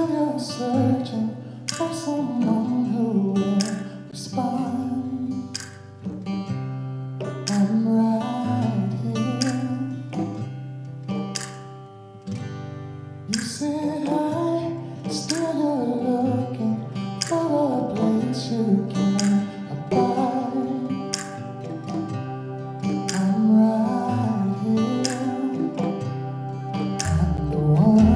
Still you're searching for someone who will respond. I'm right here. You said hi, still you're looking for a place you can abide. I'm right here. I'm the one.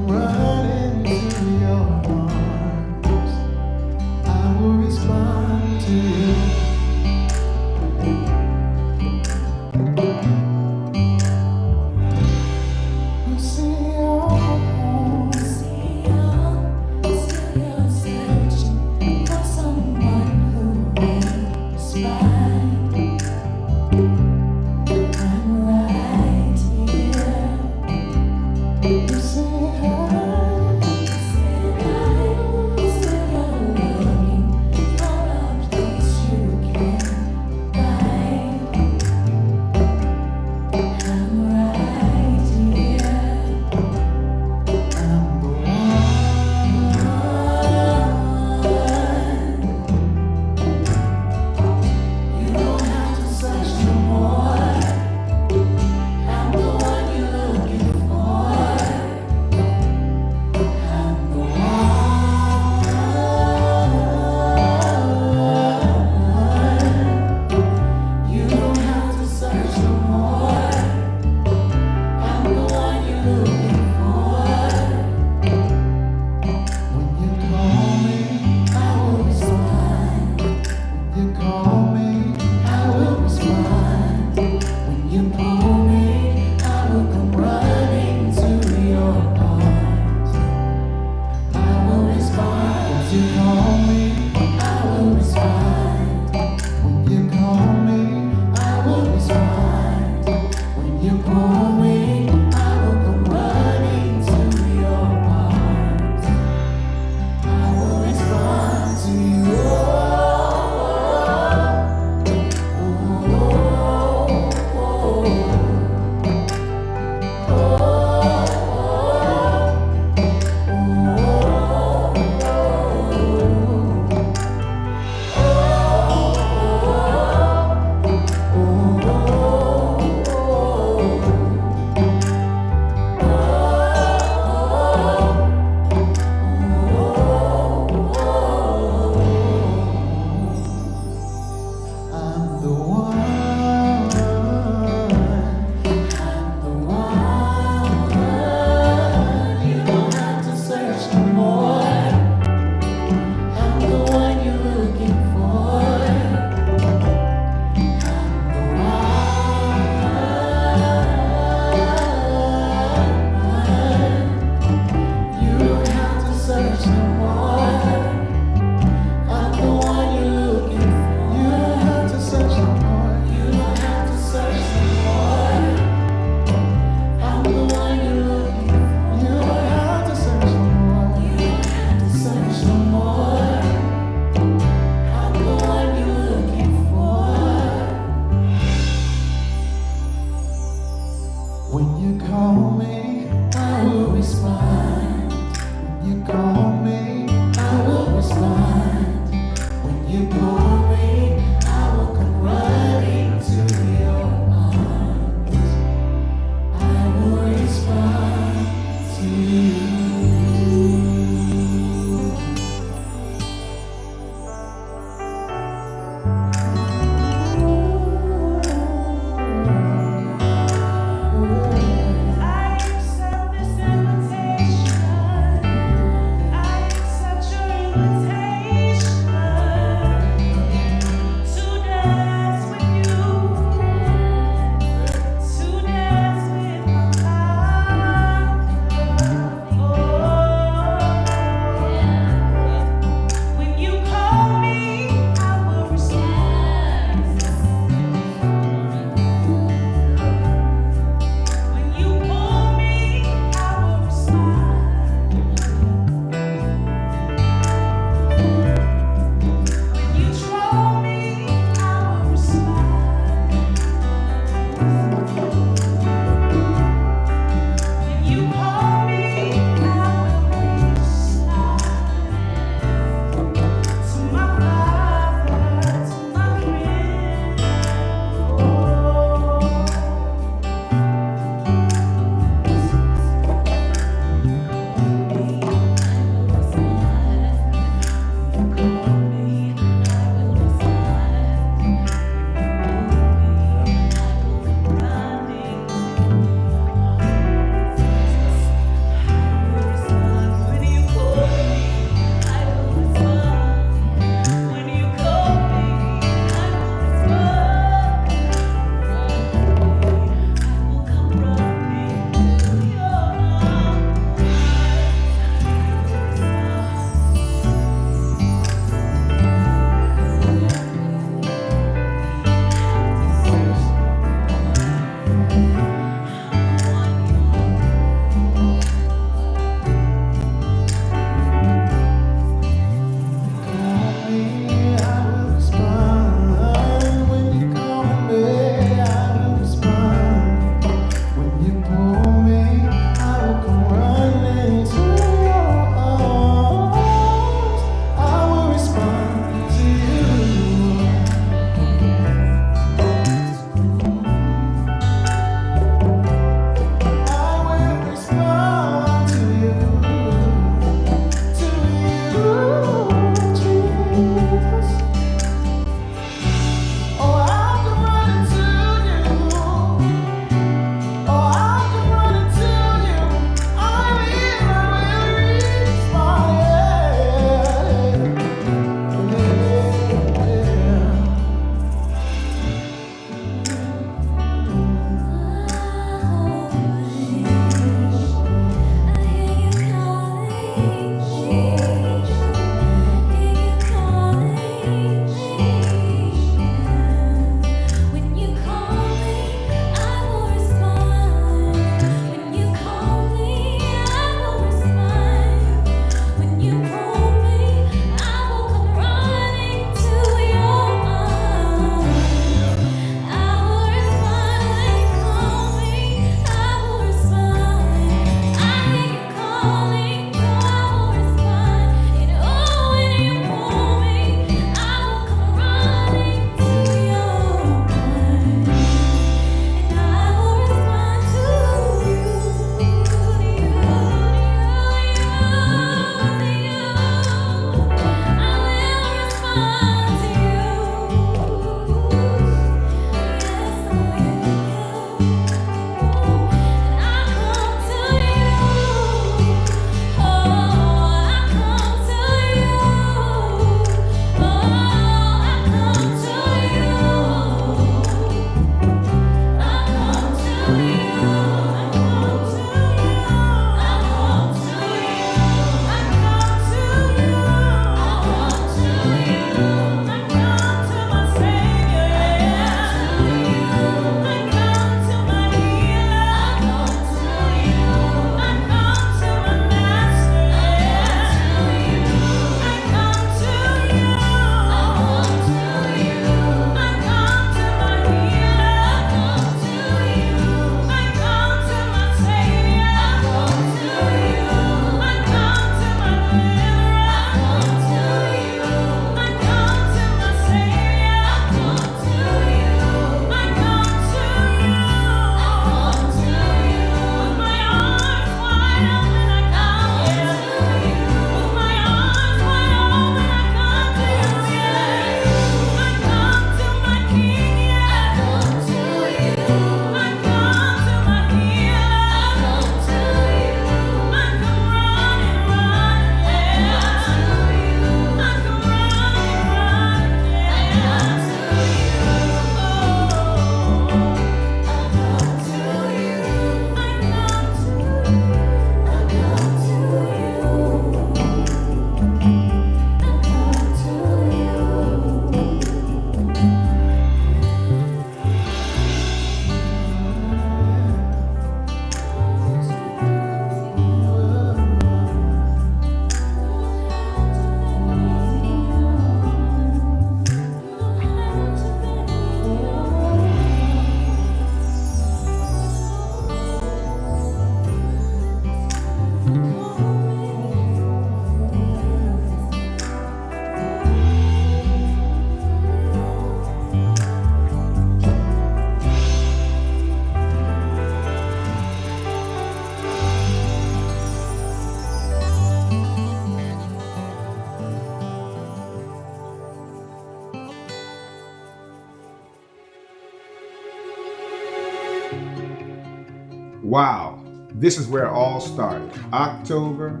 Wow, this is where it all started. October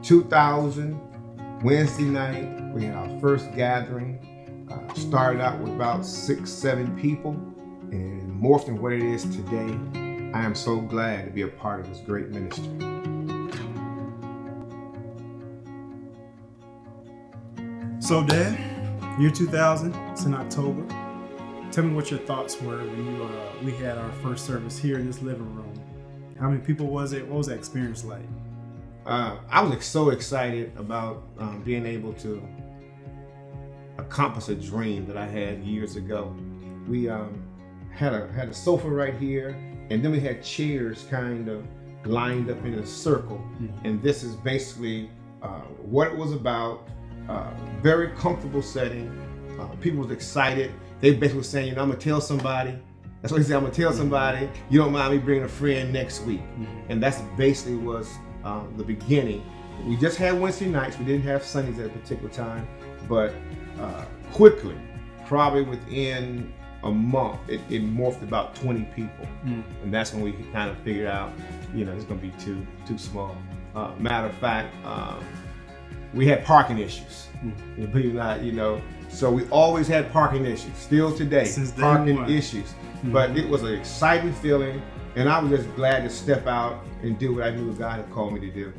2000, Wednesday night, we had our first gathering. Started out with about 6-7 people and morphed into what it is today. I am so glad to be a part of this great ministry. So Dad, year 2000, it's in October. Tell me what your thoughts were when we had our first service here in this living room. How many people was it? What was that experience like? I was so excited about being able to accomplish a dream that I had years ago. We had a sofa right here, and then we had chairs kind of lined up in a circle. And this is basically what it was about. Very comfortable setting. People was excited. They basically were saying, I'm gonna tell somebody. That's what he said, I'm gonna tell somebody. You don't mind me bringing a friend next week. And that's basically was the beginning. We just had Wednesday nights. We didn't have Sundays at a particular time, but quickly, probably within a month, it morphed about 20 people. And that's when we kind of figured out, it's gonna be too small. Matter of fact, we had parking issues. Believe it or not, so we always had parking issues. Still today, Since day parking one. issues. But it was an exciting feeling, and I was just glad to step out and do what I knew God had called me to do.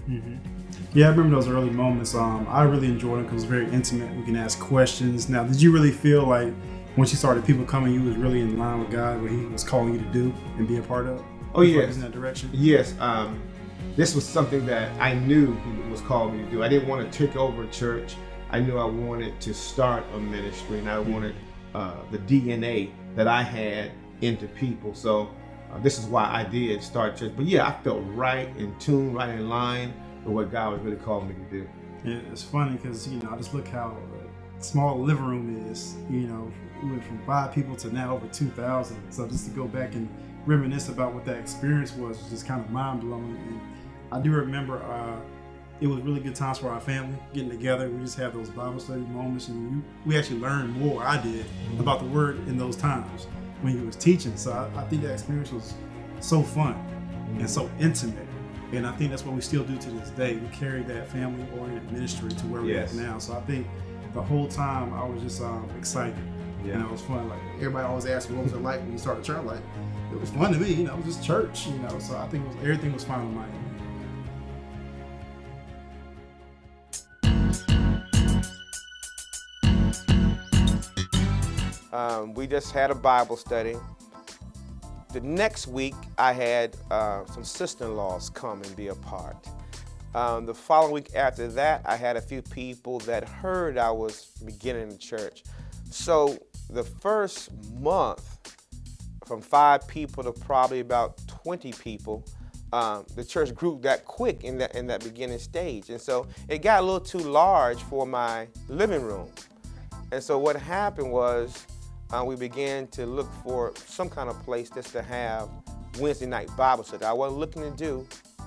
Yeah, I remember those early moments. I really enjoyed them because it was very intimate. We can ask questions. Now, did you really feel like once you started people coming, you was really in line with God, what He was calling you to do and be a part of? Oh yes, in that direction. Yes. This was something that I knew He was calling me to do. I didn't want to take over a church. I knew I wanted to start a ministry, and I wanted the DNA that I had into people. So this is why I did start church. But yeah, I felt right in tune, right in line with what God was really calling me to do. Yeah, it's funny because I just look how small the living room is. We went from 5 people to now over 2,000. So just to go back and reminisce about what that experience was just kind of mind blowing. And I do remember it was really good times for our family getting together. We just had those Bible study moments, and we actually learned more. I did about the Word in those times when He was teaching. So I think that experience was so fun and so intimate. And I think that's what we still do to this day. We carry that family-oriented ministry to where we're at now. So I think the whole time I was just excited. Yeah. And it was fun. Like everybody always asked me, what was it like when you started church? Like, it was fun to me. It was just church. So I think everything was fine on my end. We just had a Bible study. The next week, I had some sister-in-laws come and be a part. The following week after that, I had a few people that heard I was beginning the church. So the first month, from 5 people to probably about 20 people, the church grew that quick in that beginning stage. And so it got a little too large for my living room. And so what happened was we began to look for some kind of place just to have Wednesday night Bible study. I wasn't looking to do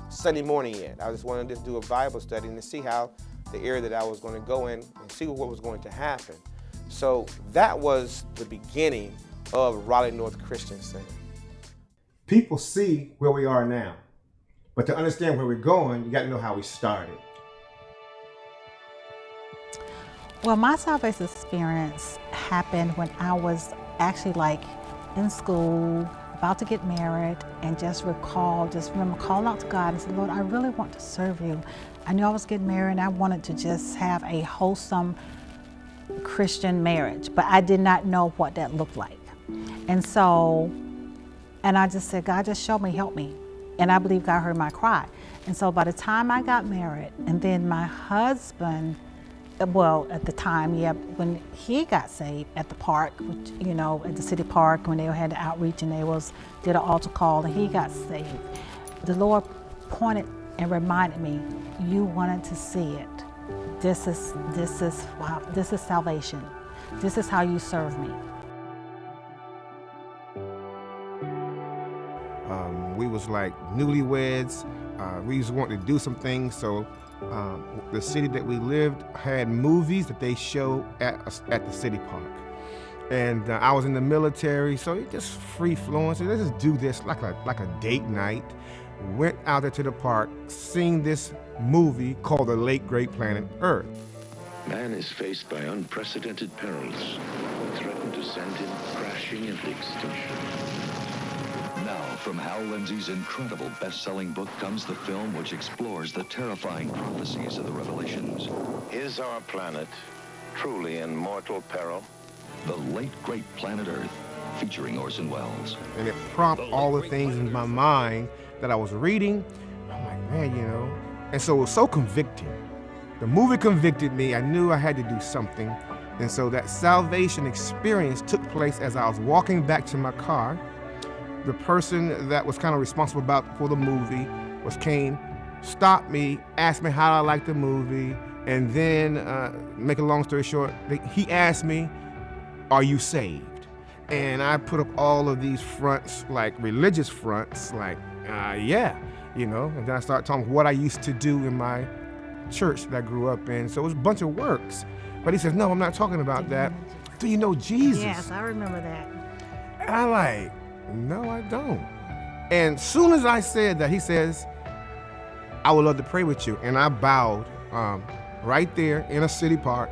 Sunday morning yet. I just wanted to just do a Bible study and to see how the area that I was going to go in and see what was going to happen. So that was the beginning of Raleigh North Christian Center. People see where we are now, but to understand where we're going, you got to know how we started. Well, my salvation experience happened when I was actually in school, about to get married, and just remember calling out to God and said, Lord, I really want to serve you. I knew I was getting married and I wanted to just have a wholesome Christian marriage, but I did not know what that looked like. And I just said, God, just show me, help me. And I believe God heard my cry. And so by the time I got married, and then my husband, at the time, when he got saved at the park, which, at the city park, when they had the outreach and did an altar call and he got saved, the Lord pointed and reminded me, you wanted to see it. This is salvation. This is how you serve me. We was like newlyweds. We just wanted to do some things. So the city that we lived had movies that they show at the city park. And I was in the military, so it just free flowing. So let's just do this like a date night. Went out there to the park, seen this movie called The Late Great Planet Earth. Man is faced by unprecedented perils that threaten to send him crashing into extinction. Now, from Hal Lindsey's incredible best-selling book comes the film which explores the terrifying prophecies of the Revelations. Is our planet truly in mortal peril? The Late Great Planet Earth, featuring Orson Welles. And it prompted all the things in my mind that I was reading. I'm like, man, you know. And so it was so convicting. The movie convicted me. I knew I had to do something. And so that salvation experience took place as I was walking back to my car. The person that was kind of responsible for the movie came, stopped me, asked me how I liked the movie, and then, make a long story short, he asked me, are you saved? And I put up all of these fronts, like religious fronts, like, yeah, you know, and then I started talking what I used to do in my church that I grew up in. So it was a bunch of works. But he says, no, I'm not talking about that. Do you know Jesus? Yes, I remember that. And I'm like, no, I don't. And soon as I said that, he says, I would love to pray with you. And I bowed right there in a city park,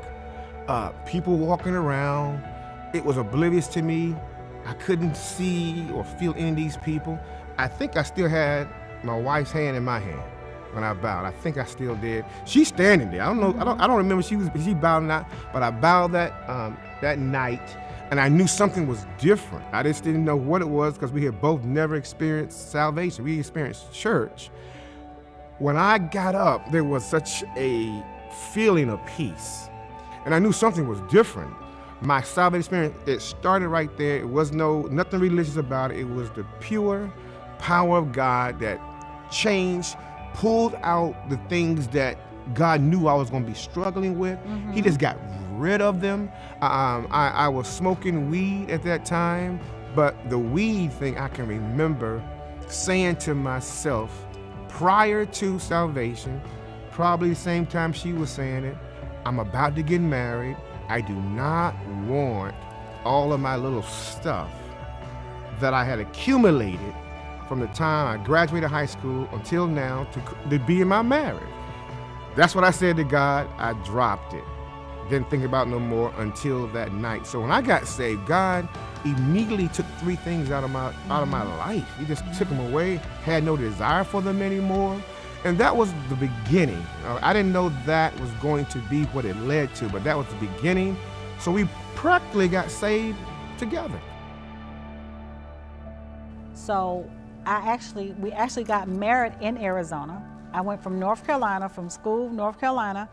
people walking around. It was oblivious to me. I couldn't see or feel any of these people. I think I still had my wife's hand in my hand when I bowed. I think I still did. She's standing there. I don't remember she bowed or not, but I bowed that night, and I knew something was different. I just didn't know what it was because we had both never experienced salvation. We experienced church. When I got up, there was such a feeling of peace, and I knew something was different. My salvation experience, it started right there. It was nothing religious about it. It was the pure power of God that changed, pulled out the things that God knew I was going to be struggling with. Mm-hmm. He just got rid of them. I was smoking weed at that time, but the weed thing I can remember saying to myself prior to salvation, probably the same time she was saying it, I'm about to get married. I do not want all of my little stuff that I had accumulated from the time I graduated high school until now to be in my marriage. That's what I said to God. I dropped it. Didn't think about it no more until that night. So when I got saved, God immediately took 3 things out of my life. He just took them away, had no desire for them anymore. And that was the beginning. I didn't know that was going to be what it led to, but that was the beginning. So we practically got saved together. So we actually got married in Arizona. I went from North Carolina, from school, North Carolina,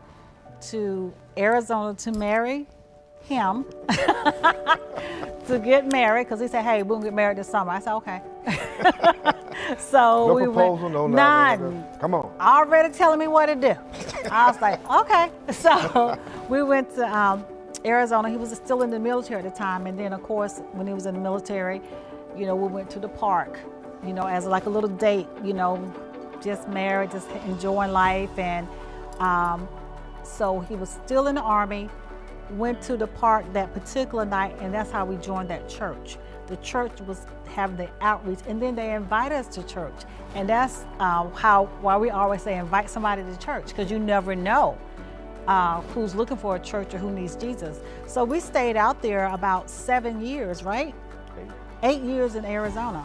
to Arizona to marry him, to get married, because he said, hey, we'll get married this summer. I said, okay. So no we proposal, went, no none. Come on. Already telling me what to do. I was like, okay. So we went to Arizona. He was still in the military at the time. And then, of course, when he was in the military, we went to the park, as like a little date, just married, just enjoying life. And so he was still in the Army, went to the park that particular night, and that's how we joined that church. The church was having the outreach, and then they invited us to church. And that's why we always say invite somebody to church, because you never know who's looking for a church or who needs Jesus. So we stayed out there about 7 years, right? 8 years in Arizona.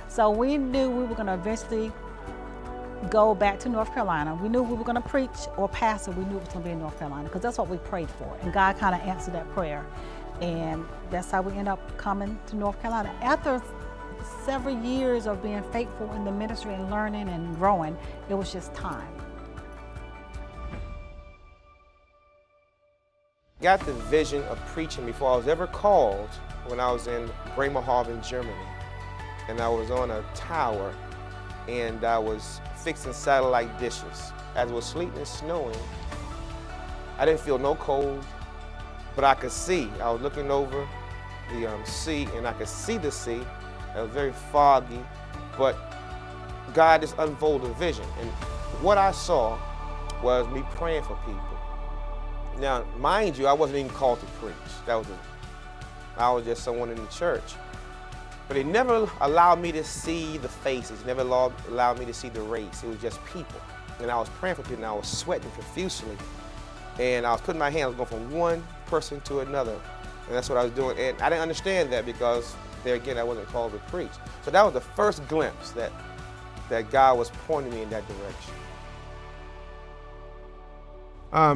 So we knew we were going to eventually go back to North Carolina. We knew we were going to preach or pastor. We knew it was going to be in North Carolina because that's what we prayed for. And God kind of answered that prayer. And that's how we ended up coming to North Carolina. After several years of being faithful in the ministry and learning and growing, it was just time. Got the vision of preaching before I was ever called when I was in Bremerhaven, Germany. And I was on a tower and I was fixing satellite dishes. As it was sleeting and snowing, I didn't feel no cold, but I could see. I was looking over the sea, and I could see the sea. It was very foggy, but God just unfolded a vision. And what I saw was me praying for people. Now, mind you, I wasn't even called to preach. I was just someone in the church. But it never allowed me to see the faces, never allowed me to see the race. It was just people. And I was praying for people, and I was sweating profusely. And I was putting my hand, I was going from one person to another. And that's what I was doing. And I didn't understand that because, there again, I wasn't called to preach. So that was the first glimpse that God was pointing me in that direction.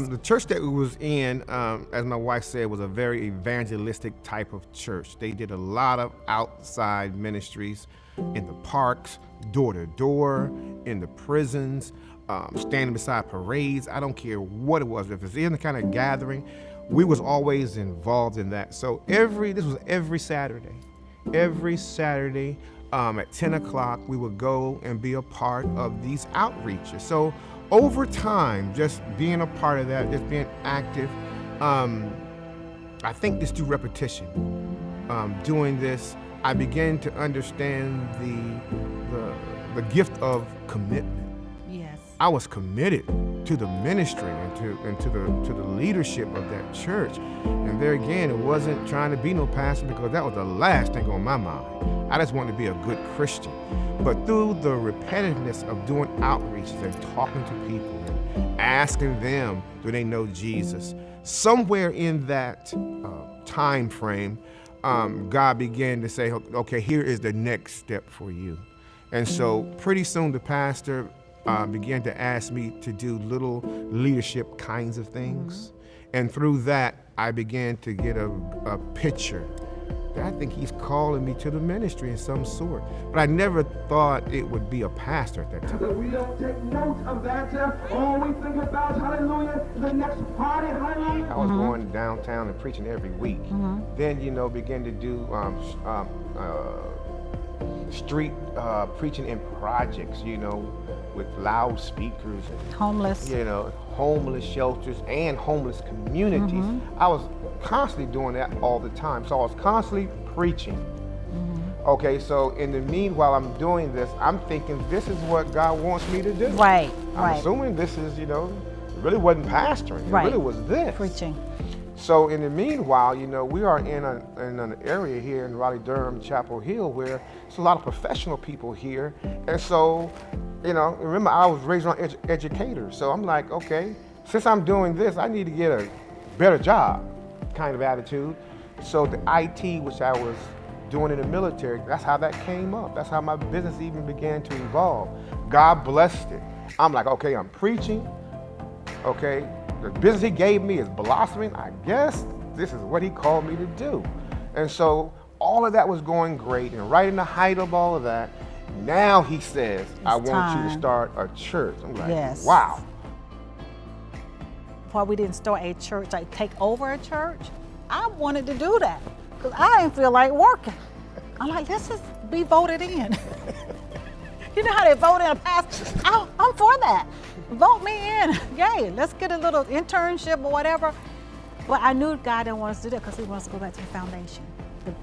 The church that we was in, as my wife said, was a very evangelistic type of church. They did a lot of outside ministries in the parks, door to door, in the prisons, standing beside parades. I don't care what it was. If it's any kind of gathering, we was always involved in that. So this was every Saturday. Every Saturday at 10 o'clock, we would go and be a part of these outreaches. So over time, just being a part of that, just being active, I think this through repetition. Doing this, I began to understand the gift of commitment. Yes. I was committed to the ministry and to the leadership of that church. And there again, it wasn't trying to be no pastor because that was the last thing on my mind. I just wanted to be a good Christian. But through the repetitiveness of doing outreaches and talking to people and asking them, do they know Jesus? Somewhere in that time frame, God began to say, okay, here is the next step for you. And so pretty soon the pastor began to ask me to do little leadership kinds of things. And through that, I began to get a picture that I think he's calling me to the ministry in some sort. But I never thought it would be a pastor at that time. We don't take note of that. All we think about, hallelujah, the next party, hallelujah. I was going downtown and preaching every week. Then, began to do street preaching in projects, with loudspeakers. Homeless. Homeless shelters and homeless communities. I was constantly doing that all the time. So I was constantly preaching. Okay, so in the meanwhile I'm doing this, I'm thinking this is what God wants me to do. Right, I'm assuming this is, it really wasn't pastoring. It really was this. Preaching. So in the meanwhile, we are in an area here in Raleigh, Durham, Chapel Hill, where there's a lot of professional people here. And so, remember I was raised on educators. So I'm like, okay, since I'm doing this, I need to get a better job kind of attitude. So the IT, which I was doing in the military, that's how that came up. That's how my business even began to evolve. God blessed it. I'm like, okay, I'm preaching, okay? The business he gave me is blossoming. I guess this is what he called me to do. And so all of that was going great. And right in the height of all of that, now he says, I want you to start a church. I'm like, wow. Before we didn't start a church, like take over a church, I wanted to do that because I didn't feel like working. I'm like, let's just be voted in. You know how they vote in a pastor? I'm for that. Vote me in. Yay, let's get a little internship or whatever. But I knew God didn't want us to do that because he wants us to go back to the foundation.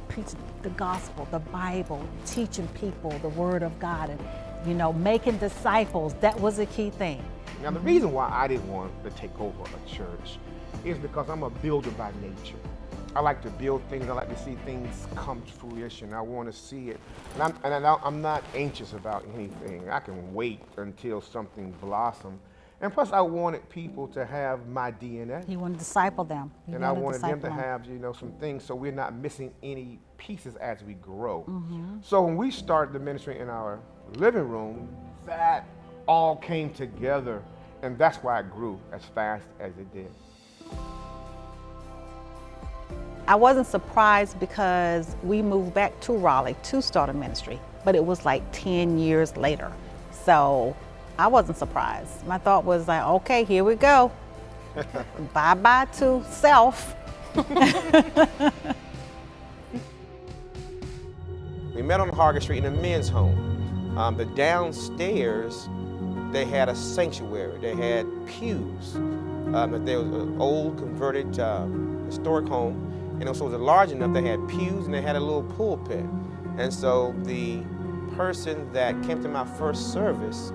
Preaching the gospel, the Bible, teaching people the word of God, and making disciples. That was a key thing. Now the reason why I didn't want to take over a church is because I'm a builder by nature. I like to build things. I like to see things come to fruition. I want to see it. And I'm not anxious about anything. I can wait until something blossoms. And plus, I wanted people to have my DNA. He wanted to disciple them. And I wanted them to have, some things so we're not missing any pieces as we grow. So when we started the ministry in our living room, that all came together. And that's why it grew as fast as it did. I wasn't surprised because we moved back to Raleigh to start a ministry, but it was like 10 years later. So I wasn't surprised. My thought was like, okay, here we go. Bye-bye to self. We met on Hargett Street in a men's home. The downstairs, they had a sanctuary. They had pews. There was an old converted historic home. And also it was large enough, they had pews and they had a little pulpit. And so the person that came to my first service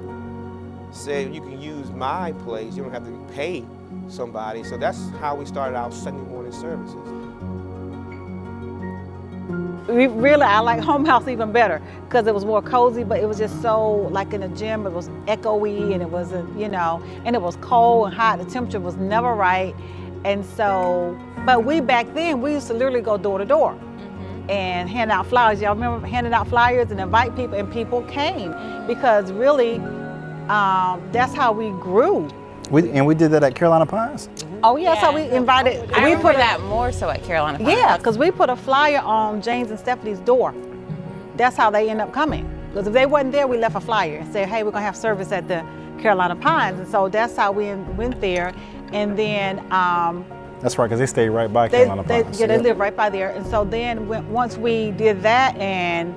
said, you can use my place, you don't have to pay somebody. So that's how we started our Sunday morning services. I like home house even better because it was more cozy, but it was just so, like in the gym, it was echoey and it wasn't, you know, and it was cold and hot. The temperature was never right. And so, but back then, we used to literally go door to door and hand out flyers. Y'all remember handing out flyers and invite people, and people came because really, that's how we grew. We did that at Carolina Pines? Oh yeah, so we invited. I remember that more so at Carolina Pines. Yeah, because we put a flyer on James and Stephanie's door. That's how they end up coming. Because if they wasn't there, we left a flyer and said, hey, we're gonna have service at the Carolina Pines. And so that's how we went there. And then that's right, because they stayed right by Carolina Pines. Yeah, they live right by there. And so then once we did that, and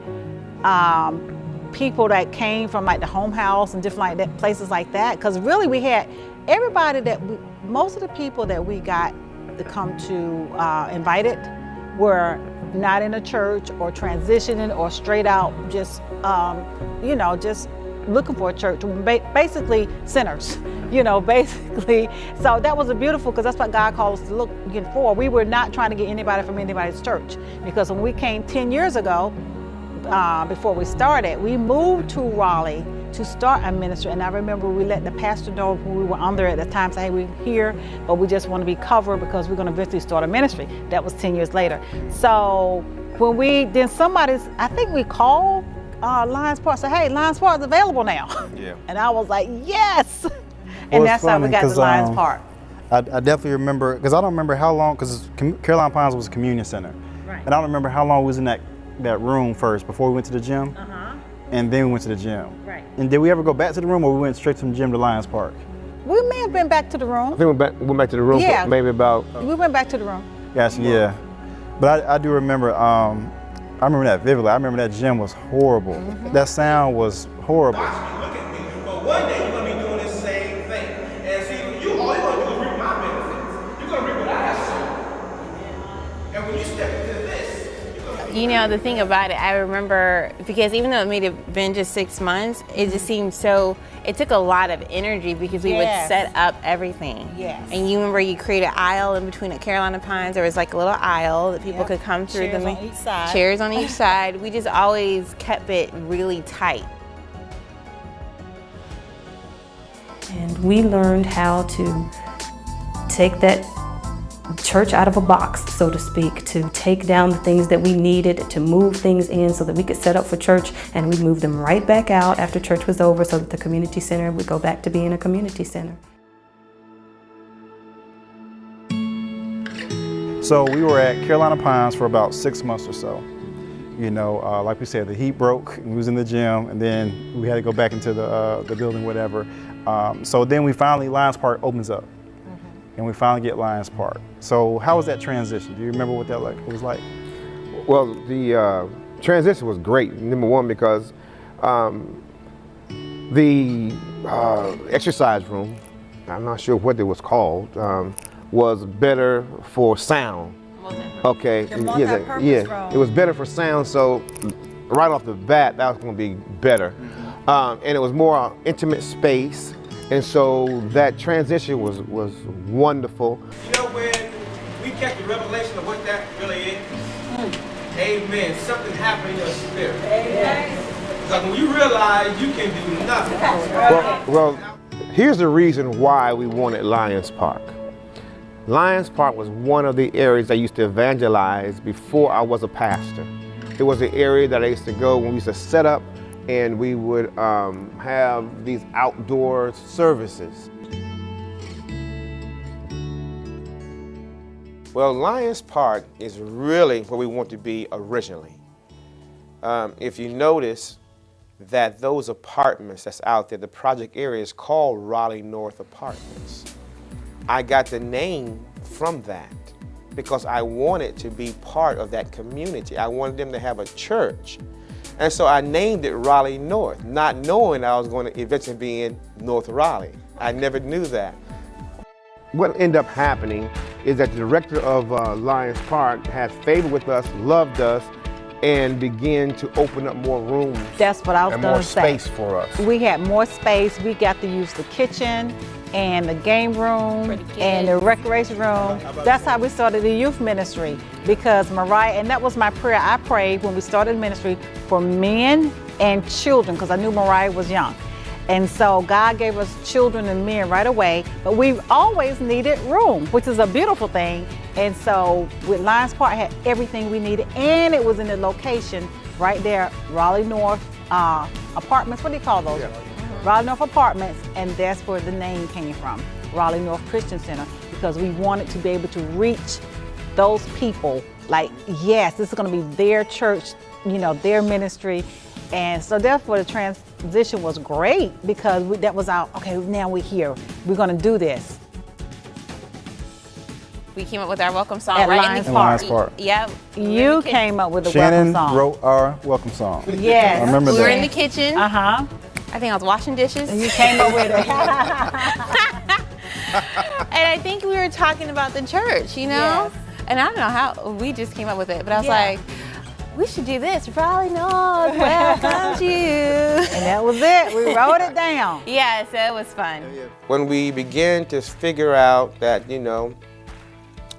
people that came from like the home house and different like that, places like that, because really we had everybody most of the people that we got to come to invited were not in a church or transitioning or straight out just, you know, just looking for a church, basically sinners, you know, basically. So that was beautiful because that's what God called us to look for. We were not trying to get anybody from anybody's church, because when we came 10 years ago, before we started, we moved to Raleigh to start a ministry. And I remember we let the pastor know who we were under at the time, say, hey, we're here, but we just want to be covered because we're going to eventually start a ministry. That was 10 years later. So when I think we called Lions Park, said, hey, Lions Park is available now. Yeah. And I was like, yes. And that's how we got to Lions Park. I definitely remember, because I don't remember how long, because Carolina Pines was a communion center. Right. And I don't remember how long we was in that room first before we went to the gym. And then we went to the gym. Right. And did we ever go back to the room, or we went straight from the gym to Lions Park? We may have been back to the room. I think we went back to the room. Yeah. For maybe about. We went back to the room. Gotcha. Yeah. But I do remember. I remember that vividly. I remember that gym was horrible. That sound was horrible. Look at me. But one day you're gonna be doing this same thing. And see, all you're gonna do is reap my benefits. You're gonna reap what I have sown. And when you step into this. You know, the thing about it, I remember, because even though it may have been just 6 months, it just seemed so, it took a lot of energy because we would set up everything. Yes. And you remember you created an aisle in between at Carolina Pines. There was like a little aisle that people could come through. Chairs on each side. Chairs on each side. We just always kept it really tight. And we learned how to take that church out of a box, so to speak, to take down the things that we needed, to move things in so that we could set up for church, and we moved them right back out after church was over so that the community center would go back to being a community center. So we were at Carolina Pines for about 6 months or so. You know, like we said, the heat broke, and we was in the gym, and then we had to go back into the building, whatever. So then Lions Park opens up. And we finally get Lions Park. So how was that transition? Do you remember what that was like? Well, the transition was great. Number one, because the exercise room, I'm not sure what it was called, was better for sound. Okay. Yeah, it was better for sound. So right off the bat, that was going to be better, and it was more intimate space. And so that transition was wonderful. You know, when we catch the revelation of what that really is, amen, something happened in your spirit. Amen. Because when you realize you can do nothing. Well, here's the reason why we wanted Lions Park. Lions Park was one of the areas I used to evangelize before I was a pastor. It was the area that I used to go when we used to set up, and we would have these outdoor services. Well, Lions Park is really where we want to be originally. If you notice that those apartments that's out there, the project area is called Raleigh North Apartments. I got the name from that because I wanted to be part of that community. I wanted them to have a church. And so I named it Raleigh North, not knowing I was going to eventually be in North Raleigh. I never knew that. What ended up happening is that the director of Lions Park had favor with us, loved us, and begin to open up more rooms. That's what I was and going more to say. space for us. We had more space. We got to use the kitchen and the game room and the recreation room. That's how we started the youth ministry, because Mariah, and that was my prayer. I prayed when we started ministry for men and children, because I knew Mariah was young. And so God gave us children and men right away, but we've always needed room, which is a beautiful thing. And so with Lions Park, I had everything we needed, and it was in the location right there, Raleigh North Apartments. What do you call those? Raleigh North Apartments, and that's where the name came from, Raleigh North Christian Center, because we wanted to be able to reach those people. Like, yes, this is going to be their church, you know, their ministry. And so therefore the transition was great, because that was our, okay, now we're here. We're going to do this. We came up with our welcome song At right Lions in Park. the Park. Yep. You came up with the Shannon welcome song. wrote our welcome song. Yes. I remember We that. were in the kitchen. Uh-huh. I think I was washing dishes. And you came up with it. And I think we were talking about the church, you know? Yes. And I don't know how, we just came up with it, but I was like, we should do this. Raleigh North welcomes you. And that was it. We wrote it down. Yeah, so it was fun. When we began to figure out that, you know,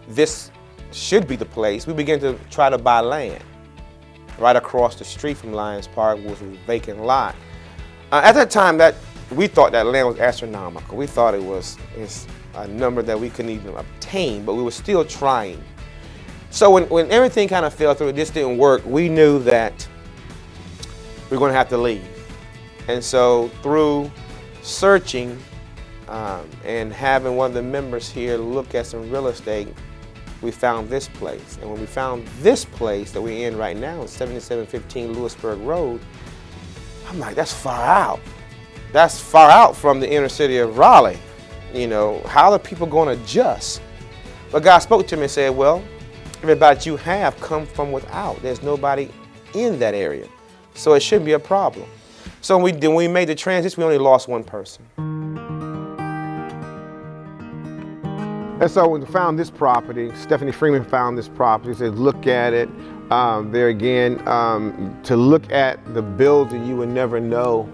this should be the place, we began to try to buy land. Right across the street from Lions Park was a vacant lot. At that time, we thought that land was astronomical. We thought it's a number that we couldn't even obtain, but we were still trying. So when everything kind of fell through, it just didn't work, we knew that we were going to have to leave. And so through searching and having one of the members here look at some real estate, we found this place. And when we found this place that we're in right now, 7715 Lewisburg Road, I'm like, that's far out. That's far out from the inner city of Raleigh. You know, how are people going to adjust? But God spoke to me and said, well, everybody you have come from without. There's nobody in that area. So it shouldn't be a problem. So when we made the transition, we only lost one person. And so when we found this property, Stephanie Freeman found this property, said, look at it. There again, to look at the building, you would never know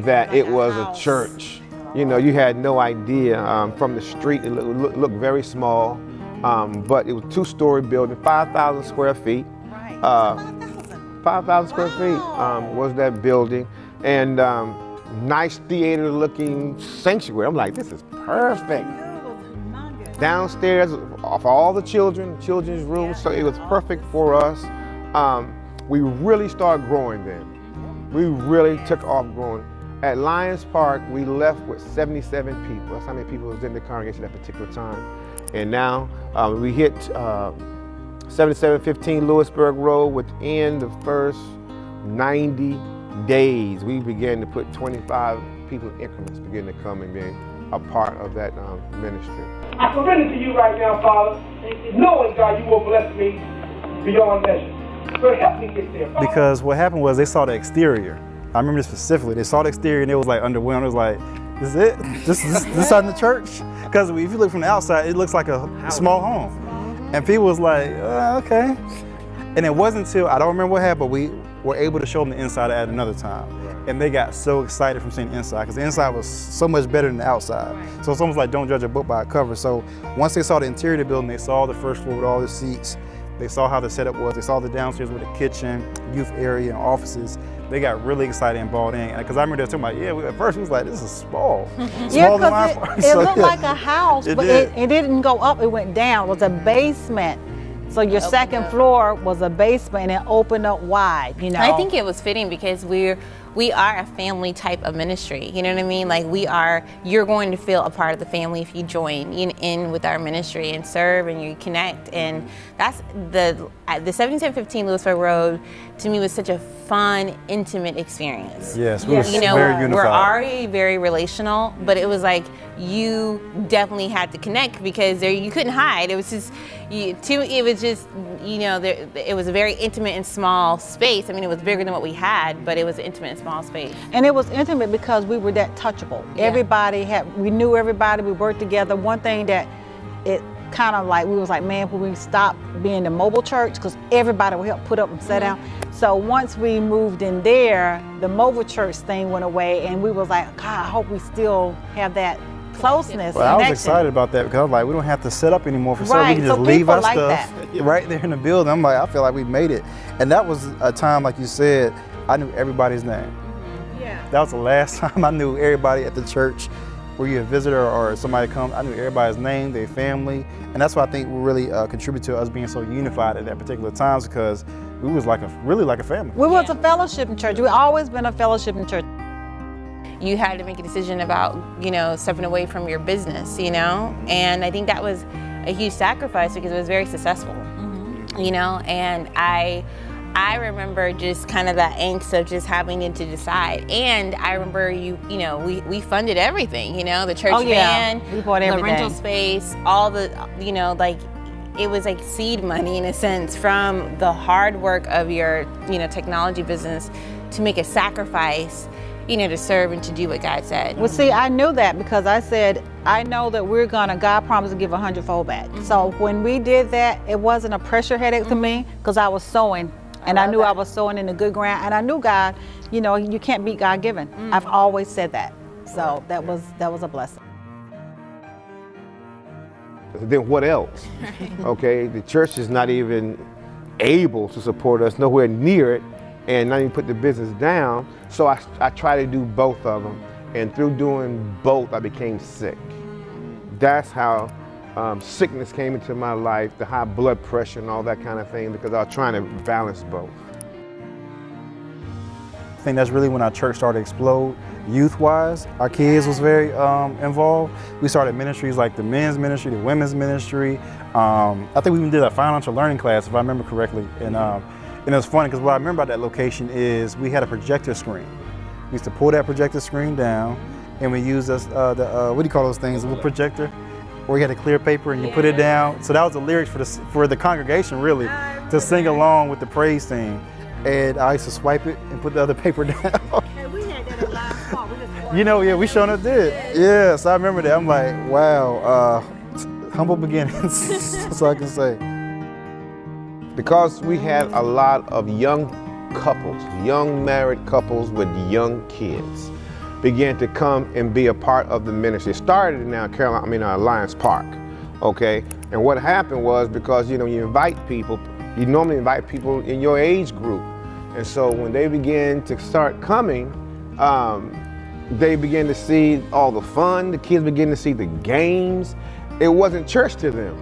that it was a church. You know, you had no idea. From the street, it looked very small, but it was a two-story building, 5,000 square feet. 5,000 square feet was that building, and nice theater-looking sanctuary. I'm like, this is perfect. Downstairs for all the children's rooms, so it was perfect for us. We really started growing then. We really took off growing. At Lions Park, we left with 77 people. That's how many people was in the congregation at that particular time. And now we hit 7715 Lewisburg Road. Within the first 90 days, we began to put 25 people in increments begin to come and be a part of that ministry. I surrender to you right now, Father, knowing, God, you will bless me beyond measure. So help me get there, Father. Because what happened was they saw the exterior. I remember this specifically. They saw the exterior and it was like underwhelmed. It was like, this is it? This side of the church? Because if you look from the outside, it looks like a small home. And people was like, okay. And it wasn't until, I don't remember what happened, but we were able to show them the inside at another time. And they got so excited from seeing the inside, because the inside was so much better than the outside. So it's almost like don't judge a book by a cover. So once they saw the interior of the building, they saw the first floor with all the seats, they saw how the setup was, they saw the downstairs with the kitchen, youth area, and offices. They got really excited and bought in. Because I remember they were talking about, at first we was like, this is small. Yeah, because it looked like a house, but it didn't go up, it went down. It was a basement. So your second floor was a basement and it opened up wide, you know. I think it was fitting because we are a family type of ministry, you know what I mean? Like you're going to feel a part of the family if you join in with our ministry and serve and you connect. And that's the 7715 Lewisburg Road to me was such a fun, intimate experience. Yes, we were very unified. We're already very relational, but it was like you definitely had to connect because you couldn't hide. It was just, it was a very intimate and small space. I mean, it was bigger than what we had, but it was an intimate and small space. And it was intimate because we were that touchable. Yeah. We knew everybody, we worked together. One thing that kind of like, we was like, man, when we stop being the mobile church, because everybody would help put up and set down. So once we moved in there, the mobile church thing went away, and we was like, God, I hope we still have that closeness. Well, I was excited about that because I was like, we don't have to set up anymore for service. We can just leave our stuff right there in the building. I'm like, I feel like we made it. And that was a time, like you said, I knew everybody's name. That was the last time I knew everybody at the church. Were you a visitor or somebody come, I knew everybody's name, their family. And that's why I think we really contribute to us being so unified at that particular times, because we was like really like a family. We was a fellowship in church. We've always been a fellowship in church. You had to make a decision about, stepping away from your business, and I think that was a huge sacrifice because it was very successful, and I remember just kind of that angst of just having to decide. And I remember we funded everything, the church van, we bought everything. The rental space, all the, it was like seed money in a sense from the hard work of your, technology business to make a sacrifice, to serve and to do what God said. Well, see, I knew that because I said, I know that God promised to give 100-fold back. So when we did that, it wasn't a pressure headache to me because I was sowing. And I knew I was sowing in the good ground, and I knew God, you can't beat God given. I've always said that. So that was a blessing. Then what else? Okay, the church is not even able to support us, nowhere near it, and not even put the business down. So I try to do both of them, and through doing both, I became sick. That's how sickness came into my life, the high blood pressure and all that kind of thing, because I was trying to balance both. I think that's really when our church started to explode youth-wise. Our kids was very involved. We started ministries like the men's ministry, the women's ministry. I think we even did a financial learning class, if I remember correctly. And it was funny because what I remember about that location is we had a projector screen. We used to pull that projector screen down, and we used what do you call those things, a little projector? Where you had a clear paper and you put it down. So that was the lyrics for the congregation, really, to sing along with the praise team. And I used to swipe it and put the other paper down. And we had that at last fall. We sure enough did. Yeah, so I remember that. I'm like, wow, humble beginnings, that's all I can say. Because we had a lot of young couples, young married couples with young kids, began to come and be a part of the ministry. It started in Alliance Park, okay? And what happened was, because you invite people, you normally invite people in your age group. And so when they began to start coming, they began to see all the fun, the kids began to see the games. It wasn't church to them.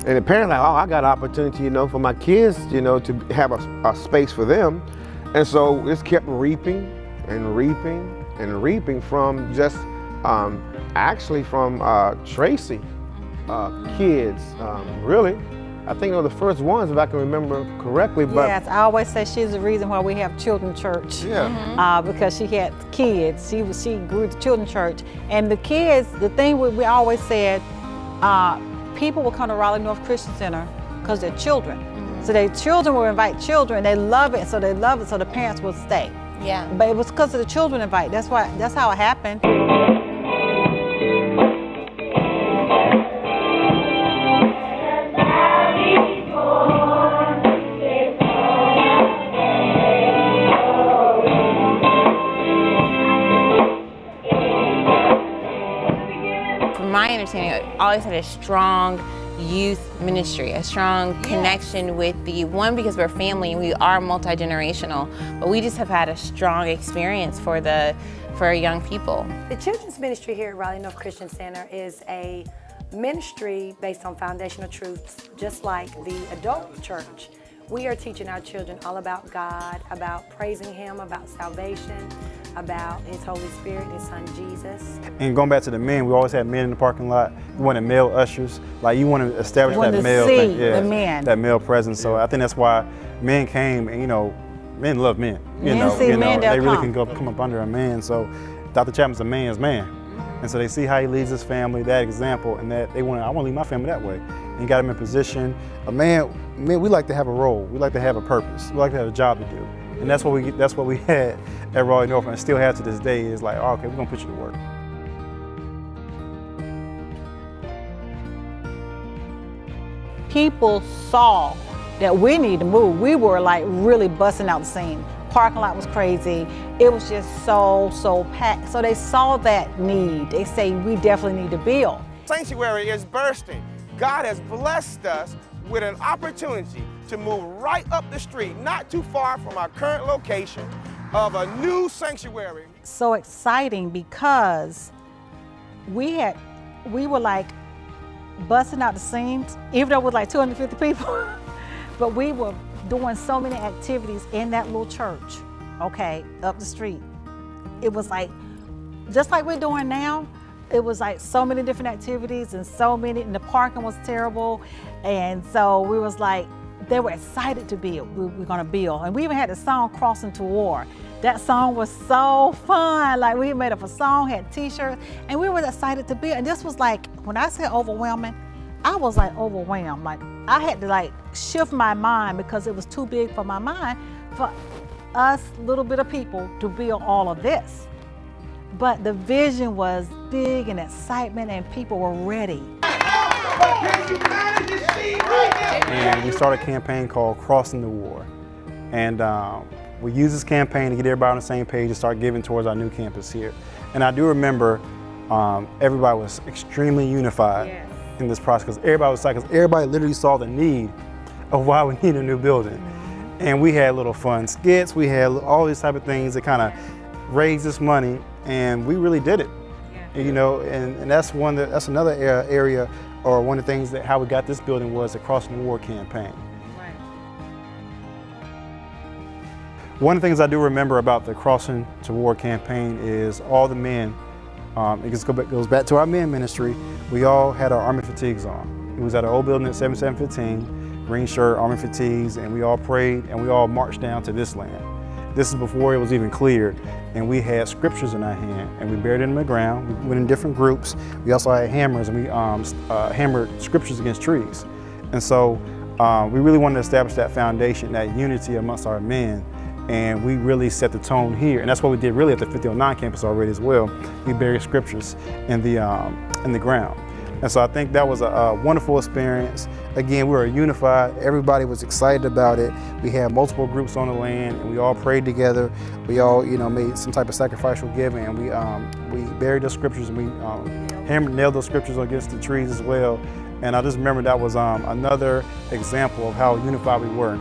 And apparently, I got an opportunity, for my kids, to have a space for them. And so it's kept reaping and reaping and reaping from just actually from Tracy kids, really. I think they're the first ones, if I can remember correctly. But yes, I always say she's the reason why we have children's church. Yeah. Because she had kids. She grew the children's church, and the kids. The thing we always said, people will come to Raleigh North Christian Center because they're children. So their children will invite children. They love it, so they love it. So the parents will stay. Yeah. But it was because of the children invite. That's how it happened. From my understanding, I always had a strong youth ministry, a strong connection with because we're family and we are multi-generational, but we just have had a strong experience for young people. The children's ministry here at Raleigh North Christian Center is a ministry based on foundational truths, just like the adult church. We are teaching our children all about God, about praising Him, about salvation, about His Holy Spirit, His Son Jesus. And going back to the men, we always had men in the parking lot. We wanted male ushers. Like, you want to establish that male thing, that male presence. So I think that's why men came, and men love men. They really can come up under a man. So Dr. Chapman's a man's man. And so they see how he leads his family, that example, and that I want to lead my family that way. And got him in position. Men, we like to have a role. We like to have a purpose. We like to have a job to do. And that's what we had at Raleigh North, and still have to this day, is like, okay, we're gonna put you to work. people saw that we need to move, we were like really busting out the scene. Parking lot was crazy. It was just so packed. So they saw that need. They say, we definitely need to build. Sanctuary is bursting. God has blessed us with an opportunity to move right up the street, not too far from our current location, of a new sanctuary. So exciting because we were like busting out the seams, even though it was like 250 people, but we were doing so many activities in that little church, okay, up the street. It was like, just like we're doing now, it was like so many different activities and the parking was terrible. And so we was like, they were excited to build. We were gonna build. And we even had the song Crossing to War. That song was so fun. Like we made up a song, had t-shirts, and we were excited to build. And this was like, when I say overwhelming, I was like overwhelmed. Like I had to like shift my mind because it was too big for my mind for us little bit of people to build all of this. But the vision was big and excitement and people were ready. And we started a campaign called Crossing the War. And we used this campaign to get everybody on the same page and start giving towards our new campus here. And I do remember everybody was extremely unified in this process because everybody was excited, because everybody literally saw the need of why we need a new building. And we had little fun skits, we had all these type of things that kind of raised this money, and we really did it. And, you know, and that's that's another area, or one of the things that how we got this building was the Crossing the War campaign. Right. One of the things I do remember about the Crossing to War campaign is all the men, it goes back to our men ministry, we all had our army fatigues on. It was at our old building at 7715, green shirt, army fatigues, and we all prayed and we all marched down to this land. This is before it was even cleared, and we had scriptures in our hand, and we buried it in the ground. We went in different groups. We also had hammers, and we hammered scriptures against trees. And so we really wanted to establish that foundation, that unity amongst our men, and we really set the tone here. And that's what we did really at the 5009 campus already as well. We buried scriptures in the ground. And so I think that was a wonderful experience. Again, we were unified. Everybody was excited about it. We had multiple groups on the land, and we all prayed together. We all, you know, made some type of sacrificial giving, and we buried those scriptures, and we nailed those scriptures against the trees as well. And I just remember that was another example of how unified we were.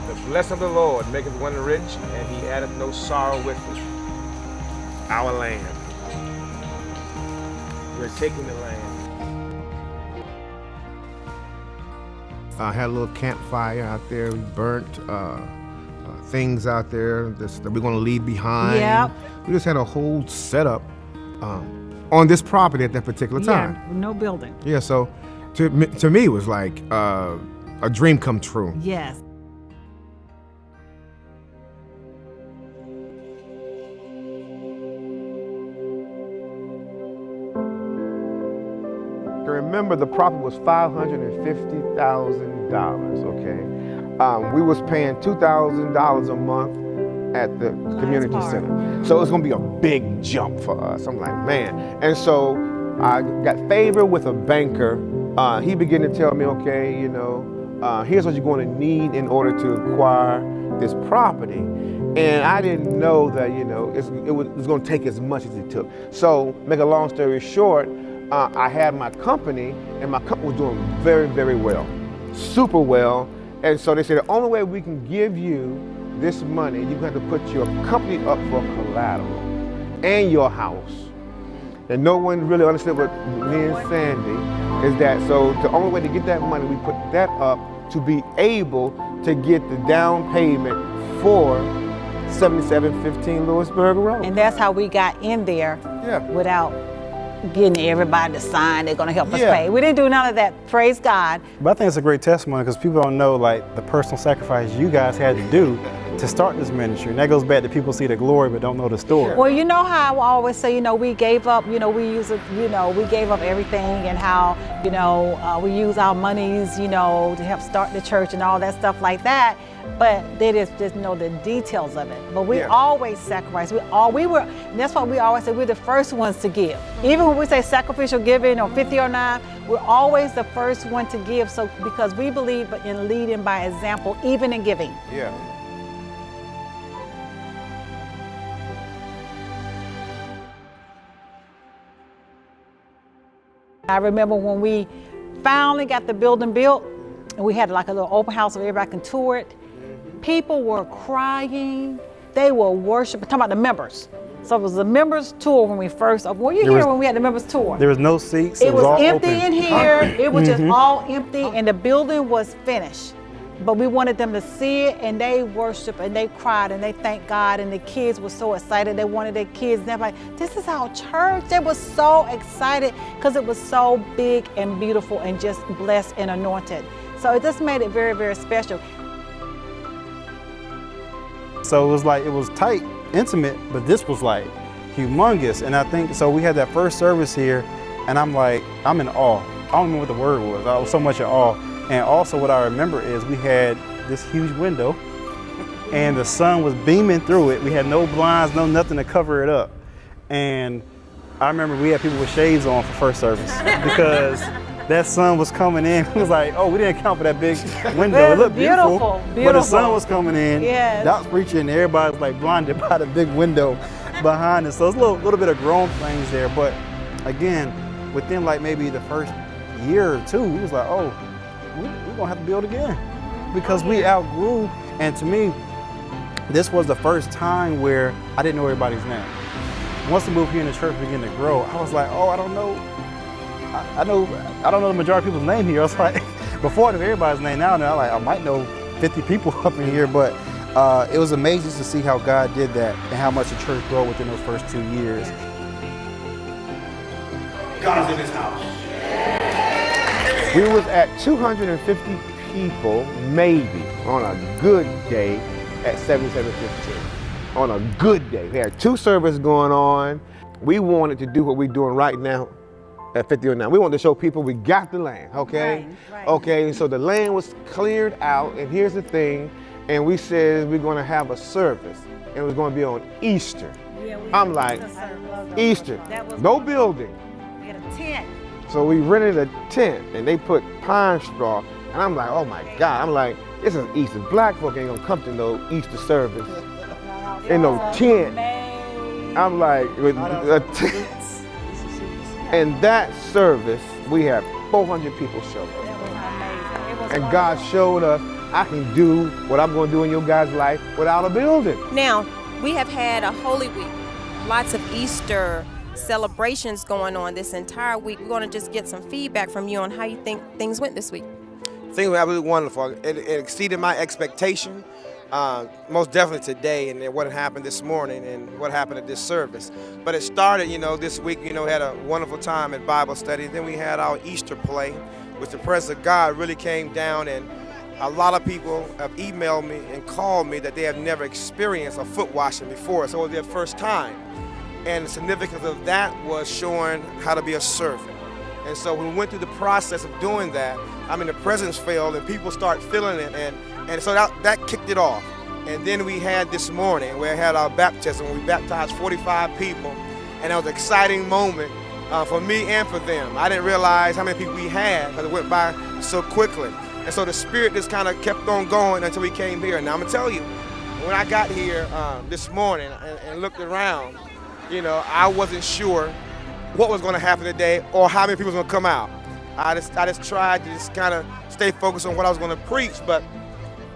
The blessing of the Lord maketh one rich, and he addeth no sorrow with it. Our land. We're taking the land. I had a little campfire out there. We burnt things out there that we're going to leave behind. Yep. We just had a whole setup on this property at that particular time. Yeah, no building. Yeah, so to me it was like a dream come true. Yes. Remember, the property was $550,000, okay? We was paying $2,000 a month at the community center. So it's gonna be a big jump for us. I'm like, man. And so I got favor with a banker. He began to tell me, okay, you know, here's what you're gonna need in order to acquire this property. And I didn't know that, you know, it was gonna take as much as it took. So, make a long story short, I had my company, and my company was doing very, very well, super well. And so they said, the only way we can give you this money, you have to put your company up for collateral and your house. And no one really understood what me and Sandy is that. So the only way to get that money, we put that up to be able to get the down payment for 7715 Lewisburg Road. And that's how we got in there without getting everybody to sign, they're gonna help us pay. We didn't do none of that, praise God. But I think it's a great testimony because people don't know like the personal sacrifice you guys had to do to start this ministry. And that goes back to people see the glory but don't know the story. Well, you know how I always say, we gave up, we gave up everything, and how, we use our monies, to help start the church and all that stuff like that. But they just know the details of it. But we always sacrifice. And that's why we always say we're the first ones to give. Even when we say sacrificial giving or 5009, we're always the first one to give. So because we believe in leading by example, even in giving. Yeah. I remember when we finally got the building built, and we had like a little open house so everybody can tour it. People were crying. They were worshiping. Talking about the members. So it was the members tour when we first. Were you here when we had the members tour? There was no seats. It was all empty open. in here. It was just all empty, and the building was finished. But we wanted them to see it, and they worshiped, and they cried, and they thanked God, and the kids were so excited. They wanted their kids, and they're like, this is our church. They were so excited because it was so big and beautiful and just blessed and anointed. So it just made it very, very special. So it was tight, intimate, but this was like humongous. And I think, so we had that first service here, and I'm in awe. I don't know what the word was. I was so much in awe. And also what I remember is we had this huge window, and the sun was beaming through it. We had no blinds, no nothing to cover it up. And I remember we had people with shades on for first service because that sun was coming in. It was like, we didn't account for that big window. It looked beautiful, but the sun was coming in. Yes. That was preaching, and everybody was like blinded by the big window behind us. So it's a little bit of growing things there. But again, within like maybe the first year or two, we was like, we're gonna have to build again because we outgrew. And to me, this was the first time where I didn't know everybody's name. Once we moved here and the church began to grow, I was like, I don't know. I don't know the majority of people's name here. I was like, before I knew everybody's name, now I might know 50 people up in here, but it was amazing to see how God did that and how much the church grew within those first 2 years. God's in this house. We was at 250 people, maybe, on a good day at 7715. On a good day. We had 2 services going on. We wanted to do what we're doing right now at 5009. We wanted to show people we got the land, okay? Right. Okay, so the land was cleared out, and here's the thing, and we said we're gonna have a service, and it was gonna be on Easter. I'm like, Easter, no building. We had a tent. So we rented a tent, and they put pine straw, and I'm like, oh my God, I'm like, this is Easter. Black folk ain't gonna come to no Easter service in no tent. I'm like, with a tent. And that service, we had 400 people show up. And God showed us, I can do what I'm gonna do in your guys' life without a building. Now, we have had a Holy Week, lots of Easter celebrations going on this entire week. We're going to just get some feedback from you on how you think things went this week. Things were absolutely wonderful. It exceeded my expectation, most definitely today, and what happened this morning and what happened at this service. But it started, this week, had a wonderful time at Bible study. Then we had our Easter play, which the presence of God really came down, and a lot of people have emailed me and called me that they have never experienced a foot washing before, so it was their first time. And the significance of that was showing how to be a servant. And so when we went through the process of doing that, the presence fell and people start feeling it, and so that kicked it off. And then we had this morning, we had our baptism. We baptized 45 people, and that was an exciting moment for me and for them. I didn't realize how many people we had because it went by so quickly. And so the Spirit just kind of kept on going until we came here. Now I'm gonna tell you, when I got here this morning and looked around, I wasn't sure what was going to happen today or how many people was going to come out. I just tried to just kind of stay focused on what I was going to preach, but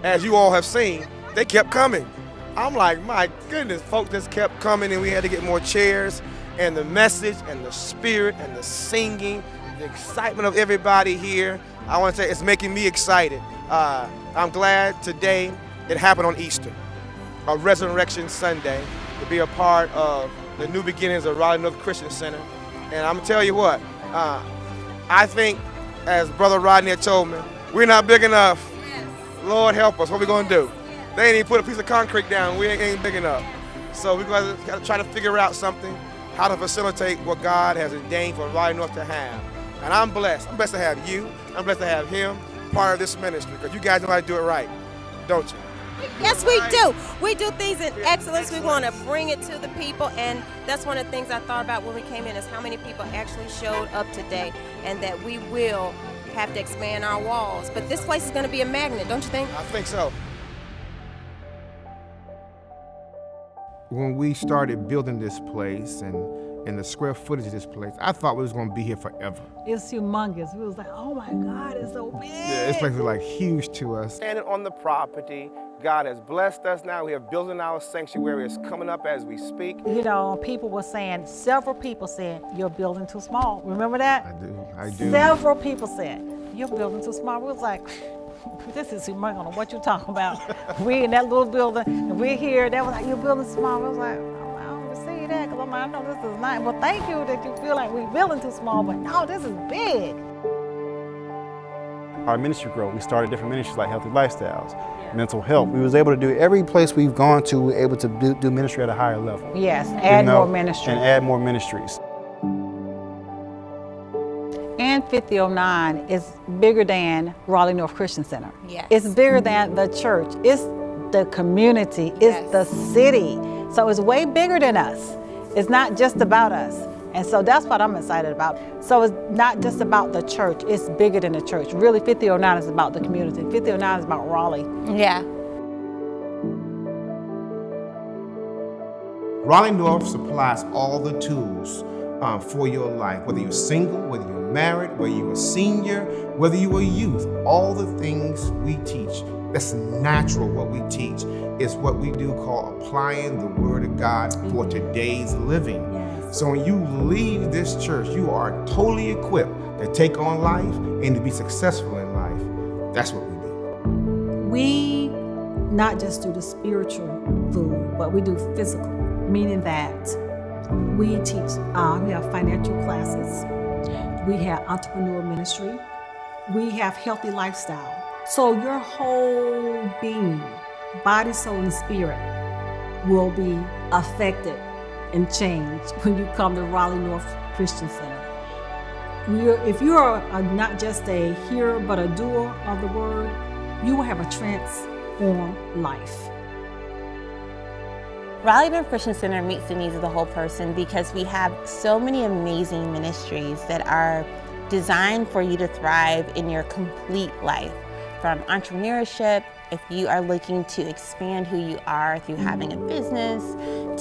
as you all have seen, they kept coming. I'm like, my goodness, folks just kept coming, and we had to get more chairs, and the message and the spirit and the singing, the excitement of everybody here, I want to say it's making me excited. I'm glad today it happened on Easter, a Resurrection Sunday, to be a part of the new beginnings of Raleigh North Christian Center. And I'm gonna tell you what, I think, as Brother Rodney had told me, we're not big enough. Yes. Lord help us, what are we gonna do? Yes. They ain't even put a piece of concrete down. We ain't big enough. So we're going to try to figure out something, how to facilitate what God has ordained for Raleigh North to have. And I'm blessed. I'm blessed to have you. I'm blessed to have him part of this ministry, because you guys know how to do it right, don't you? Yes, we do. We do things in excellence. We want to bring it to the people, and that's one of the things I thought about when we came in, is how many people actually showed up today, and that we will have to expand our walls. But this place is going to be a magnet, don't you think? I think so. When we started building this place and the square footage of this place, I thought we was going to be here forever. It's humongous. We was like, oh my God, it's so big. Yeah, this place is like huge to us. Standing on the property, God has blessed us now. We have built in our sanctuary. It's coming up as we speak. You know, people were saying, several people said, you're building too small. Remember that? I do. Several people said, you're building too small. We was like, this is humongous. I don't know what you're talking about. We in that little building, and we're here. They was like, you're building small. I was like, oh, I don't receive that, because I'm like, I know this is nice. Well, thank you that you feel like we're building too small, but no, this is big. Our ministry growth, we started different ministries like Healthy Lifestyles, mental health. We was able to do every place we've gone to, we're able to do ministry at a higher level. Yes, add more ministry. And add more ministries. And 5009 is bigger than Raleigh North Christian Center. Yes. It's bigger than the church. It's the community. It's the city. So it's way bigger than us. It's not just about us. And so that's what I'm excited about. So it's not just about the church. It's bigger than the church. Really, 5009 is about the community. 5009 is about Raleigh. Yeah. Raleigh North supplies all the tools for your life, whether you're single, whether you're married, whether you're a senior, whether you're a youth. All the things we teach, that's natural what we teach, is what we do call applying the Word of God for today's living. So when you leave this church, you are totally equipped to take on life and to be successful in life. That's what we do. We not just do the spiritual food, but we do physical, meaning that we teach, we have financial classes, we have entrepreneur ministry, we have healthy lifestyle. So your whole being, body, soul, and spirit will be affected and changed when you come to Raleigh North Christian Center. If you are not just a hearer but a doer of the word, you will have a transformed life. Raleigh North Christian Center meets the needs of the whole person because we have so many amazing ministries that are designed for you to thrive in your complete life. From entrepreneurship, if you are looking to expand who you are through having a business,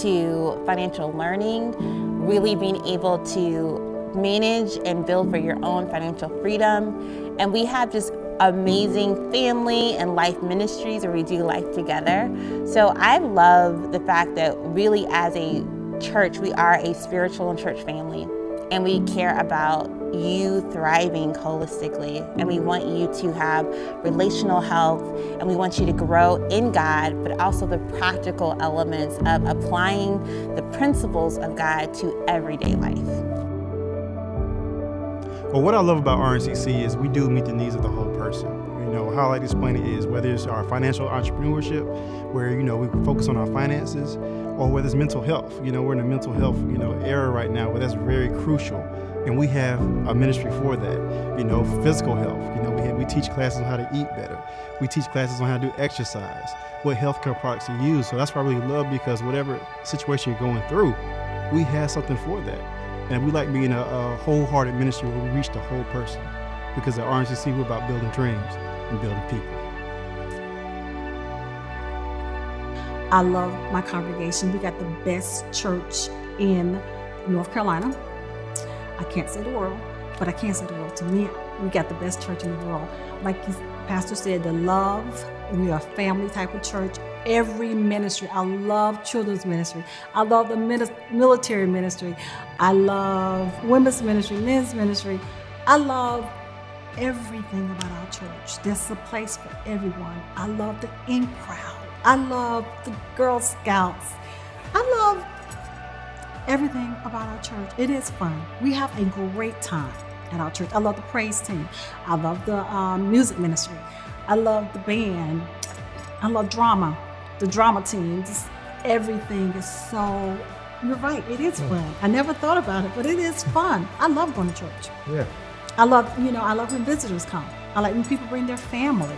to financial learning, really being able to manage and build for your own financial freedom. And we have just amazing family and life ministries where we do life together. So I love the fact that really as a church, we are a spiritual and church family. And we care about you thriving holistically. And we want you to have relational health, and we want you to grow in God, but also the practical elements of applying the principles of God to everyday life. Well, what I love about RNCC is we do meet the needs of the whole person. You know, how I like to explain it is whether it's our financial entrepreneurship, where, you know, we focus on our finances, or whether it's mental health. You know, we're in a mental health, era right now where that's very crucial. And we have a ministry for that. You know, physical health. You know, we teach classes on how to eat better. We teach classes on how to do exercise, what healthcare products to use. So that's what I really love, because whatever situation you're going through, we have something for that. And we like being a wholehearted ministry where we reach the whole person. Because at RNCC, we're about building dreams and building people. I love my congregation. We got the best church in North Carolina. I can't say the world, but I can say the world. To me, we got the best church in the world. Like the pastor said, the love, we are a family type of church. Every ministry, I love children's ministry. I love the military ministry. I love women's ministry, men's ministry. I love everything about our church. There's a place for everyone. I love the in crowd. I love the Girl Scouts. I love everything about our church. It is fun. We have a great time at our church. I love the praise team. I love the music ministry. I love the band. I love drama, the drama team. Just everything is so, you're right, it is fun. I never thought about it, but it is fun. I love going to church. Yeah. I love when visitors come. I like when people bring their family.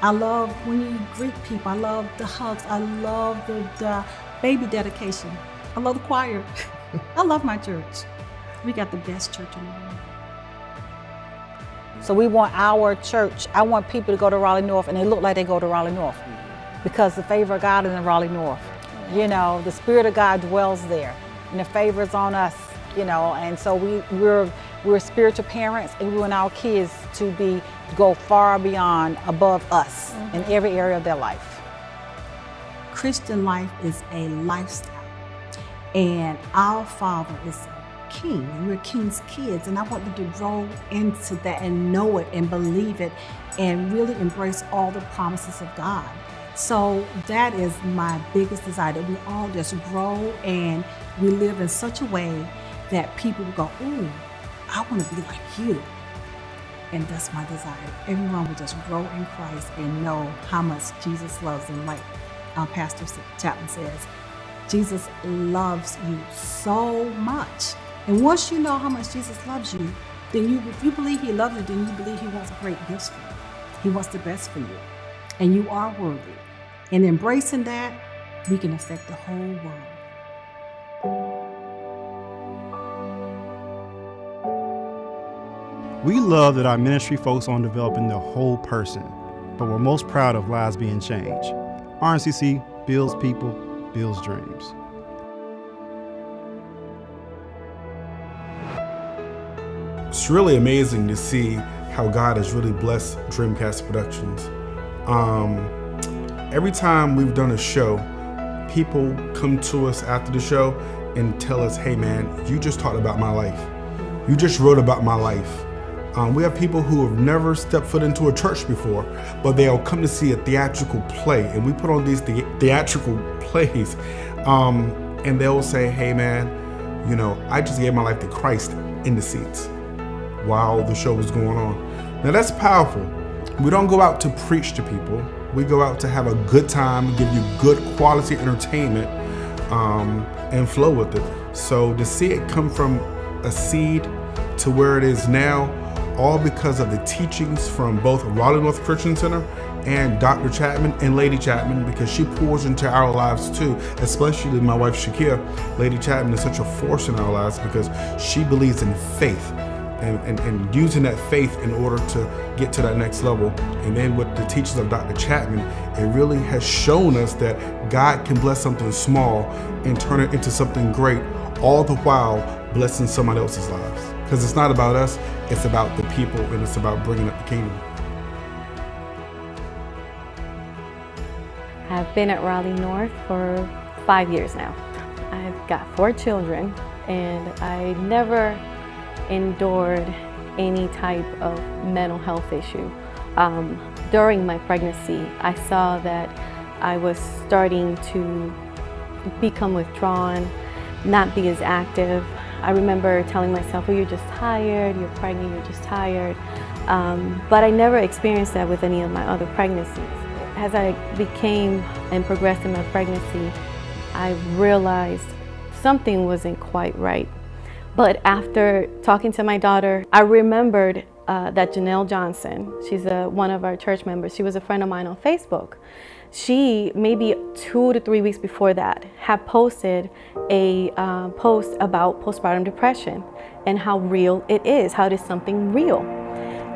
I love when you greet people. I love the hugs. I love the baby dedication. I love the choir. I love my church. We got the best church in the world. So we want our church, I want people to go to Raleigh North and they look like they go to Raleigh North because the favor of God is in Raleigh North. You know, the Spirit of God dwells there and the favor is on us, you know, and so we're spiritual parents and we want our kids to go far beyond, above us in every area of their life. Christian life is a lifestyle and our Father is King, and we're King's kids, and I want them to grow into that and know it and believe it and really embrace all the promises of God. So that is my biggest desire, that we all just grow and we live in such a way that people will go, ooh, I want to be like you. And that's my desire. Everyone will just grow in Christ and know how much Jesus loves them. Like Pastor Chapman says, Jesus loves you so much. And once you know how much Jesus loves you, then if you believe he loves you, then you believe he wants great gifts for you. He wants the best for you. And you are worthy. And embracing that, we can affect the whole world. We love that our ministry focuses on developing the whole person, but we're most proud of lives being changed. RNCC builds people, builds dreams. It's really amazing to see how God has really blessed Dreamcast Productions. Every time we've done a show, people come to us after the show and tell us, hey man, you just talked about my life. You just wrote about my life. We have people who have never stepped foot into a church before, but they'll come to see a theatrical play, and we put on these theatrical plays, and they'll say, hey man, you know, I just gave my life to Christ in the seats while the show was going on. Now that's powerful. We don't go out to preach to people. We go out to have a good time, give you good quality entertainment, and flow with it. So to see it come from a seed to where it is now, all because of the teachings from both Raleigh North Christian Center and Dr. Chapman and Lady Chapman, because she pours into our lives too, especially my wife Shakira. Lady Chapman is such a force in our lives because she believes in faith and using that faith in order to get to that next level. And then with the teachings of Dr. Chapman, it really has shown us that God can bless something small and turn it into something great, all the while blessing somebody else's lives. Because it's not about us, it's about the people, and it's about bringing up the kingdom. I've been at Raleigh North for 5 years now. I've got 4 children, and I never endured any type of mental health issue. During my pregnancy, I saw that I was starting to become withdrawn, not be as active. I remember telling myself, well, you're just tired, you're pregnant, you're just tired. But I never experienced that with any of my other pregnancies. As I became and progressed in my pregnancy, I realized something wasn't quite right. But after talking to my daughter, I remembered that Janelle Johnson, she's one of our church members, she was a friend of mine on Facebook. She, maybe 2 to 3 weeks before that, had posted a post about postpartum depression and how real it is, how it is something real.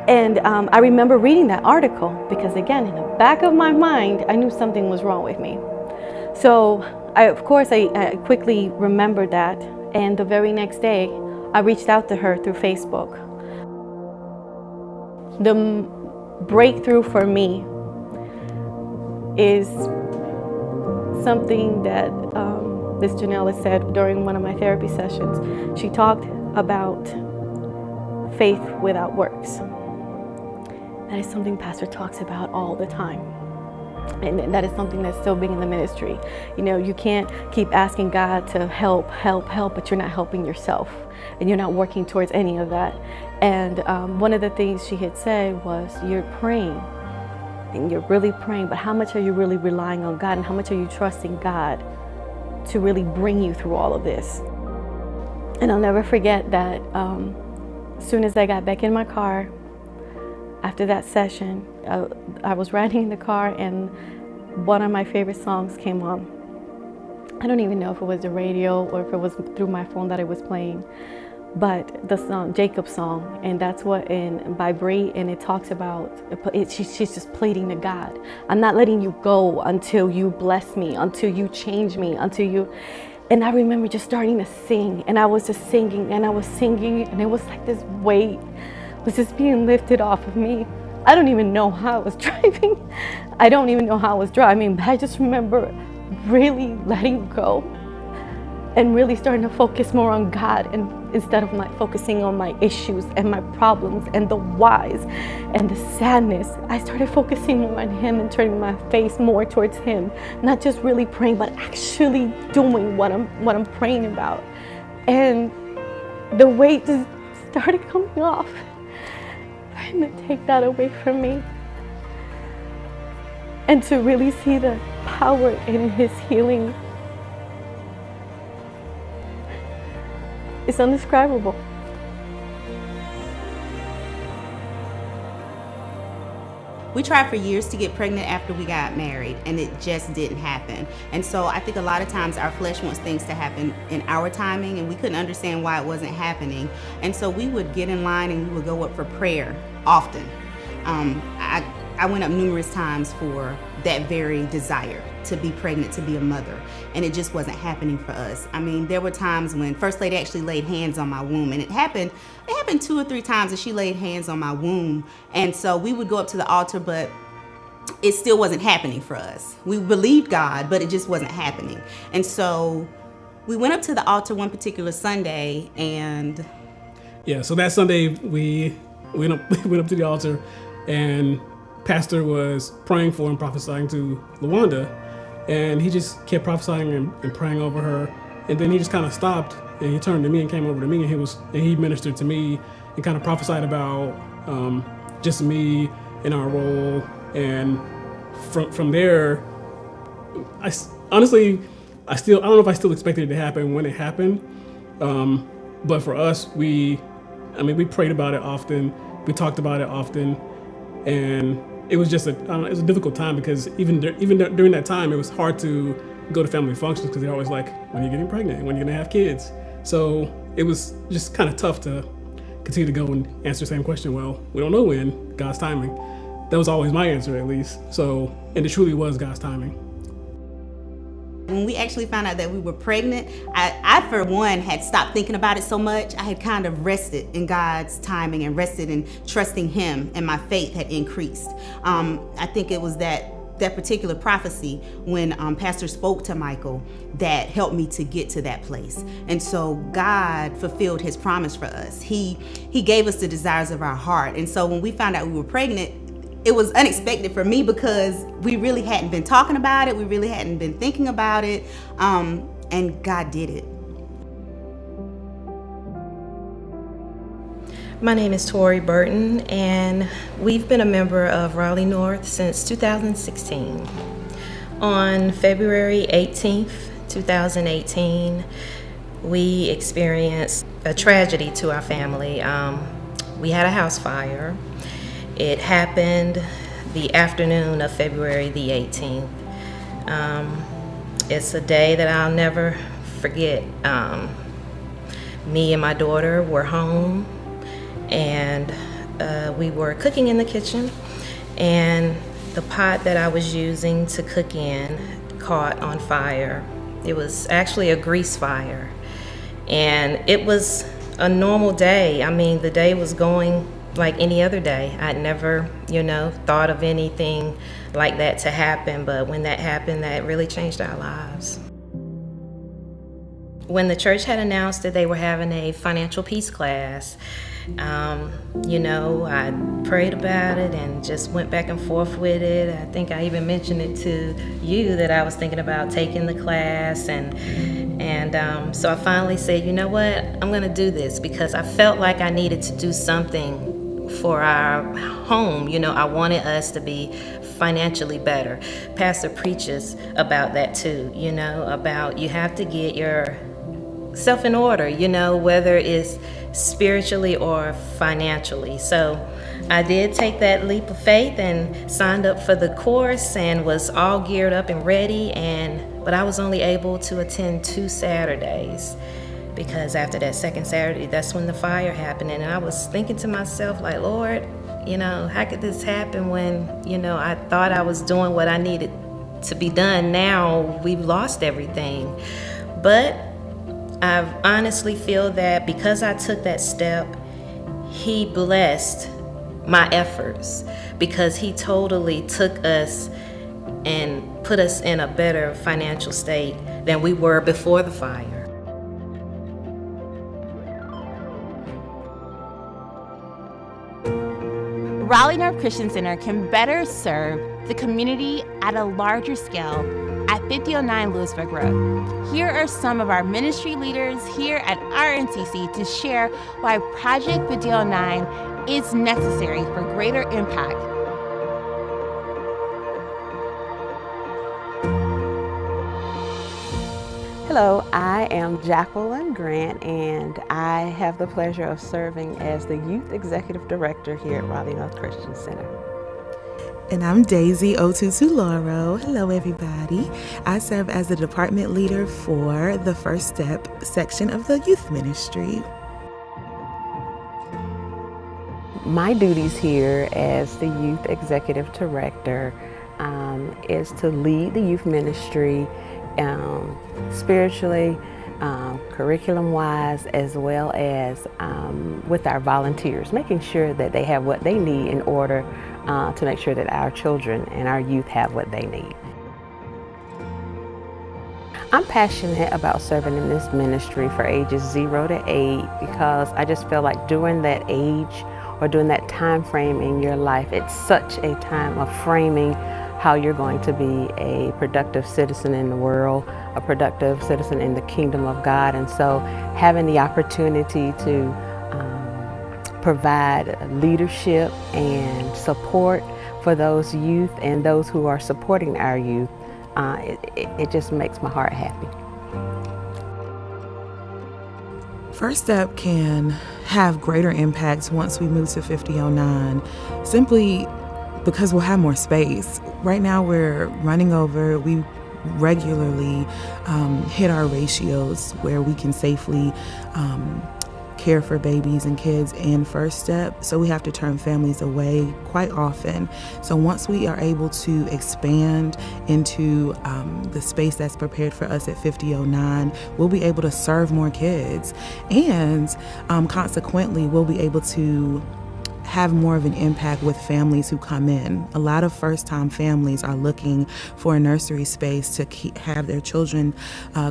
And I remember reading that article because, again, in the back of my mind, I knew something was wrong with me. So, of course, I quickly remembered that. And the very next day, I reached out to her through Facebook. The breakthrough for me is something that Ms. Janelle said during one of my therapy sessions. She talked about faith without works. That is something Pastor talks about all the time. And that is something that's so big in the ministry. You know, you can't keep asking God to help, but you're not helping yourself. And you're not working towards any of that. And one of the things she had said was, you're praying, and you're really praying, but how much are you really relying on God, and how much are you trusting God to really bring you through all of this? And I'll never forget that as soon as I got back in my car after that session, I was riding in the car and one of my favorite songs came on. I don't even know if it was the radio or if it was through my phone that it was playing, but the song, Jacob's song, and that's what by Brie, and it talks about, she's just pleading to God. I'm not letting you go until you bless me, until you change me, and I remember just starting to sing, and I was just singing, and I was singing, and it was like this weight was just being lifted off of me. I don't even know how I was driving. I don't even know how I was driving, but I just remember really letting go and really starting to focus more on God, and instead of focusing on my issues and my problems and the whys and the sadness, I started focusing more on Him and turning my face more towards Him, not just really praying, but actually doing what I'm praying about. And the weight just started coming off, trying to take that away from me, and to really see the power in His healing. It's indescribable. We tried for years to get pregnant after we got married, and it just didn't happen. And so I think a lot of times our flesh wants things to happen in our timing, and we couldn't understand why it wasn't happening. And so we would get in line and we would go up for prayer often. I went up numerous times for that very desire to be pregnant, to be a mother, and it just wasn't happening for us. I mean, there were times when First Lady actually laid hands on my womb, and it happened 2 or 3 times that she laid hands on my womb. And so we would go up to the altar, but it still wasn't happening for us. We believed God, but it just wasn't happening. And so we went up to the altar one particular Sunday, and so that Sunday we went up to the altar, and Pastor was praying for and prophesying to LaWanda, and he just kept prophesying and praying over her, and then he just kind of stopped and he turned to me and came over to me, and he ministered to me and kind of prophesied about just me and our role. And from there, I don't know if I still expected it to happen when it happened, but for us, we prayed about it often, we talked about it often, and it was just it was a difficult time, because even during that time, it was hard to go to family functions, because they're always like, when are you getting pregnant? When are you gonna have kids? So it was just kind of tough to continue to go and answer the same question. Well, we don't know when, God's timing. That was always my answer, at least. So, and it truly was God's timing. When we actually found out that we were pregnant, I for one had stopped thinking about it so much. I had kind of rested in God's timing and rested in trusting Him, and my faith had increased. I think it was that particular prophecy when Pastor spoke to Michael that helped me to get to that place. And so God fulfilled His promise for us. He gave us the desires of our heart. And so when we found out we were pregnant, it was unexpected for me, because we really hadn't been talking about it. We really hadn't been thinking about it. And God did it. My name is Tori Burton, and we've been a member of Raleigh North since 2016. On February 18th, 2018, we experienced a tragedy to our family. We had a house fire. It happened the afternoon of February the 18th. It's a day that I'll never forget. Me and my daughter were home, and we were cooking in the kitchen, and the pot that I was using to cook in caught on fire. It was actually a grease fire, and it was a normal day. I mean, the day was going like any other day. I'd never, thought of anything like that to happen, but when that happened, that really changed our lives. When the church had announced that they were having a financial peace class, I prayed about it and just went back and forth with it. I think I even mentioned it to you that I was thinking about taking the class, and so I finally said, you know what, I'm gonna do this, because I felt like I needed to do something for our home. You know, I wanted us to be financially better. Pastor preaches about that too, you know, about you have to get yourself in order, you know, whether it's spiritually or financially. So I did take that leap of faith and signed up for the course and was all geared up and ready, but I was only able to attend 2 Saturdays because after that second Saturday, that's when the fire happened. And I was thinking to myself, like, Lord, you know, how could this happen when, you know, I thought I was doing what I needed to be done. Now we've lost everything. But I honestly feel that because I took that step, He blessed my efforts, because He totally took us and put us in a better financial state than we were before the fire. Raleigh North Christian Center can better serve the community at a larger scale at 5009 Lewisburg Road. Here are some of our ministry leaders here at RNCC to share why Project 5009 is necessary for greater impact. Hello, I am Jacqueline Grant, and I have the pleasure of serving as the Youth Executive Director here at Raleigh North Christian Center. And I'm Daisy Otutuloro. Hello, everybody. I serve as the department leader for the First Step section of the youth ministry. My duties here as the Youth Executive Director is to lead the youth ministry spiritually, curriculum-wise, as well as with our volunteers, making sure that they have what they need in order to make sure that our children and our youth have what they need. I'm passionate about serving in this ministry for ages 0 to 8 because I just feel like during that age or during that time frame in your life, it's such a time of framing how you're going to be a productive citizen in the world, a productive citizen in the kingdom of God. And so having the opportunity to provide leadership and support for those youth and those who are supporting our youth, it just makes my heart happy. First Step can have greater impacts once we move to 5009, simply because we'll have more space. Right now we're running over. We regularly hit our ratios where we can safely care for babies and kids in First Step, so we have to turn families away quite often. So once we are able to expand into the space that's prepared for us at 5009, we'll be able to serve more kids, and consequently we'll be able to have more of an impact with families who come in. A lot of first-time families are looking for a nursery space to have their children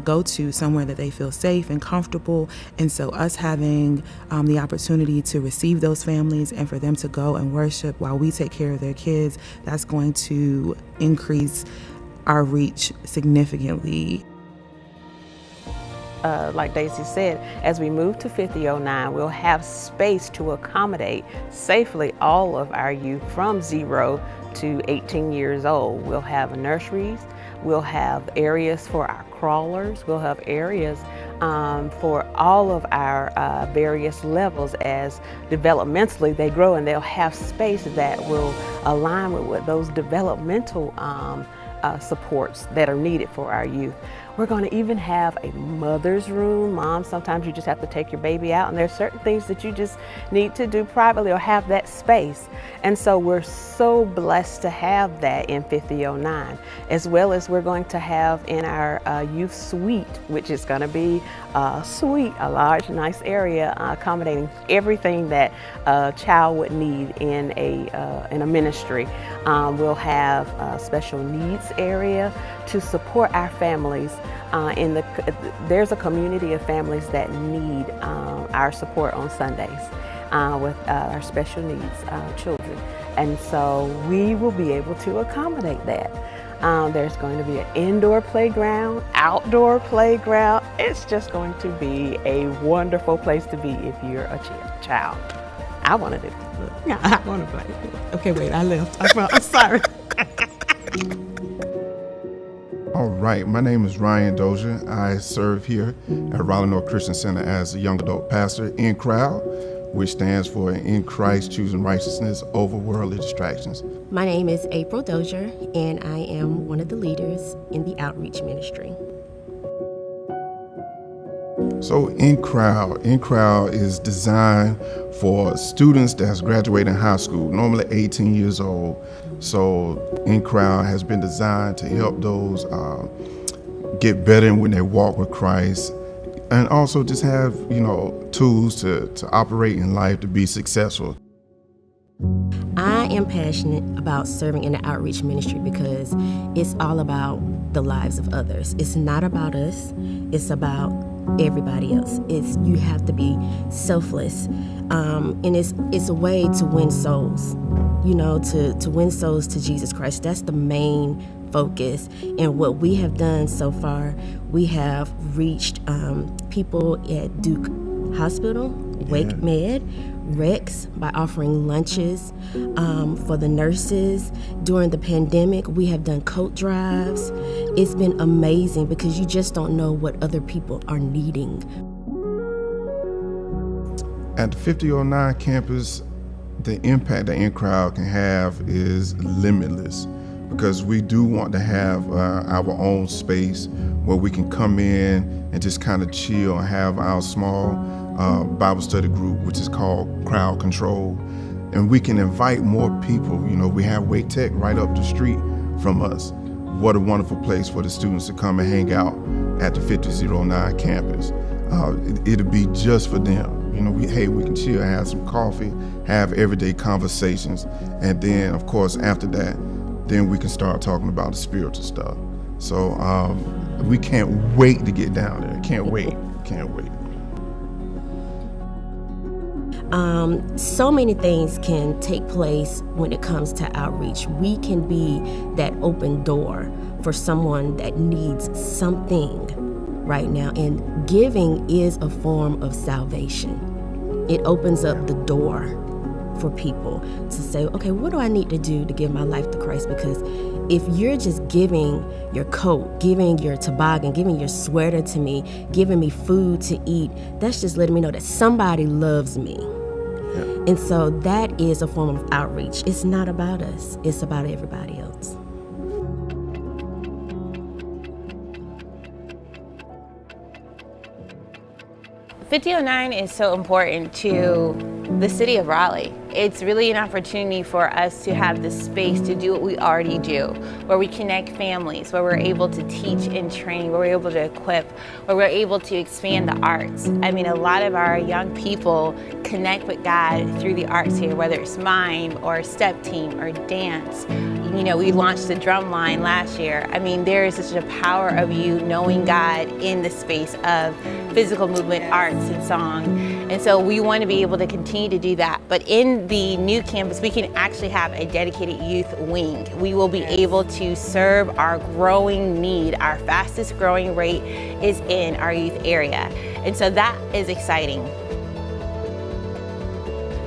go to, somewhere that they feel safe and comfortable. And so us having the opportunity to receive those families and for them to go and worship while we take care of their kids, that's going to increase our reach significantly. Like Daisy said, as we move to 5009, we'll have space to accommodate safely all of our youth from 0 to 18 years old. We'll have nurseries, we'll have areas for our crawlers, we'll have areas for all of our various levels as developmentally they grow, and they'll have space that will align with what those developmental supports that are needed for our youth. We're going to even have a mother's room. Mom, sometimes you just have to take your baby out, and there's certain things that you just need to do privately or have that space. And so we're so blessed to have that in 5009, as well as we're going to have in our youth suite, which is going to be a suite, a large, nice area accommodating everything that a child would need in a ministry. We'll have a special needs area to support our families. There's a community of families that need our support on Sundays with our special needs children. And so we will be able to accommodate that. There's going to be an indoor playground, outdoor playground. It's just going to be a wonderful place to be if you're a child. I want to field. No, I want to play field. Okay, wait, I left. I'm sorry. All right, my name is Ryan Dozier. I serve here at Raleigh North Christian Center as a young adult pastor in Crowd, which stands for In Christ Choosing Righteousness Over Worldly Distractions. My name is April Dozier, and I am one of the leaders in the outreach ministry. So In Crowd is designed for students that's graduating high school, normally 18 years old. So In Crowd has been designed to help those get better when they walk with Christ, and also just have, tools to operate in life to be successful. I am passionate about serving in the outreach ministry because it's all about the lives of others. It's not about us, it's about everybody else. You have to be selfless, and it's a way to win souls, to win souls to Jesus Christ. That's the main focus. And what we have done so far, we have reached people at Duke Hospital, Wake Med, Rex, by offering lunches for the nurses. During the pandemic, we have done coat drives. It's been amazing because you just don't know what other people are needing. At the 5009 campus, the impact that In Crowd can have is limitless, because we do want to have our own space where we can come in and just kind of chill and have our small Bible study group, which is called Crowd Control. And we can invite more people. We have Wake Tech right up the street from us. What a wonderful place for the students to come and hang out at the 5009 campus. It'll be just for them. We can chill, have some coffee, have everyday conversations. And then, of course, after that, then we can start talking about the spiritual stuff. So we can't wait to get down there. Can't wait. So many things can take place when it comes to outreach. We can be that open door for someone that needs something right now. And giving is a form of salvation. It opens up the door for people to say, okay, what do I need to do to give my life to Christ? Because if you're just giving your coat, giving your toboggan, giving your sweater to me, giving me food to eat, that's just letting me know that somebody loves me. Yeah. And so that is a form of outreach. It's not about us, it's about everybody else. .5009 is so important to the city of Raleigh. It's really an opportunity for us to have the space to do what we already do, where we connect families, where we're able to teach and train, where we're able to equip, where we're able to expand the arts. I mean, a lot of our young people connect with God through the arts here, whether it's mime or step team or dance. We launched the drum line last year. I mean, there is such a power of you knowing God in the space of physical movement, arts, and song. And so we want to be able to continue to do that. But in the new campus, we can actually have a dedicated youth wing. We will be able to serve our growing need. Our fastest growing rate is in our youth area. And so that is exciting.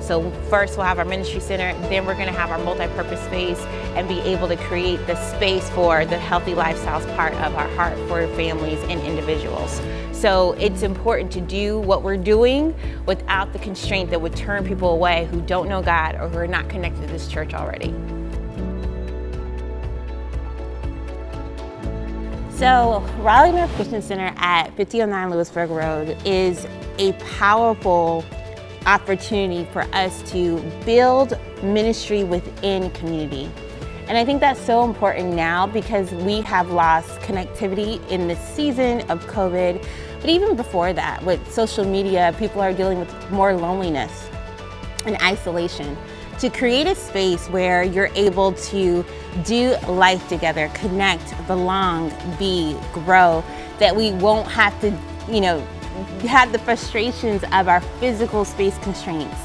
So first we'll have our ministry center, then we're gonna have our multi-purpose space and be able to create the space for the healthy lifestyles part of our heart for families and individuals. So it's important to do what we're doing without the constraint that would turn people away who don't know God or who are not connected to this church already. So Raleigh North Christian Center at 5009 Lewisburg Road is a powerful opportunity for us to build ministry within community. And I think that's so important now because we have lost connectivity in this season of COVID. But even before that, with social media, people are dealing with more loneliness and isolation. To create a space where you're able to do life together, connect, belong, be, grow, that we won't have to, have the frustrations of our physical space constraints.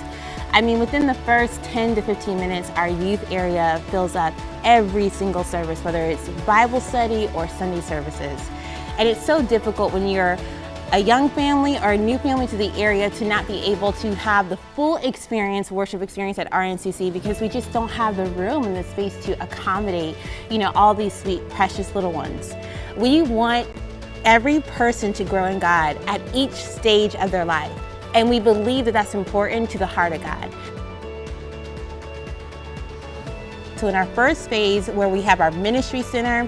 I mean, within the first 10 to 15 minutes, our youth area fills up every single service, whether it's Bible study or Sunday services. And it's so difficult when you're a young family or a new family to the area to not be able to have the full experience, worship experience at RNCC, because we just don't have the room and the space to accommodate, all these sweet, precious little ones. We want every person to grow in God at each stage of their life. And we believe that that's important to the heart of God. So in our first phase, where we have our ministry center,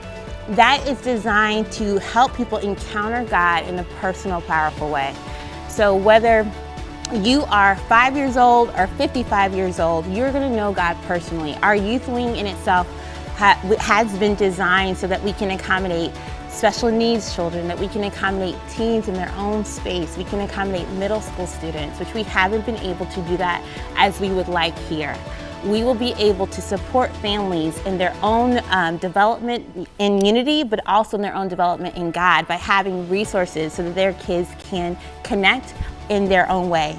that is designed to help people encounter God in a personal, powerful way. So whether you are 5 years old or 55 years old, you're gonna know God personally. Our youth wing in itself has been designed so that we can accommodate special needs children, that we can accommodate teens in their own space. We can accommodate middle school students, which we haven't been able to do that as we would like here. We will be able to support families in their own development in unity, but also in their own development in God by having resources so that their kids can connect in their own way.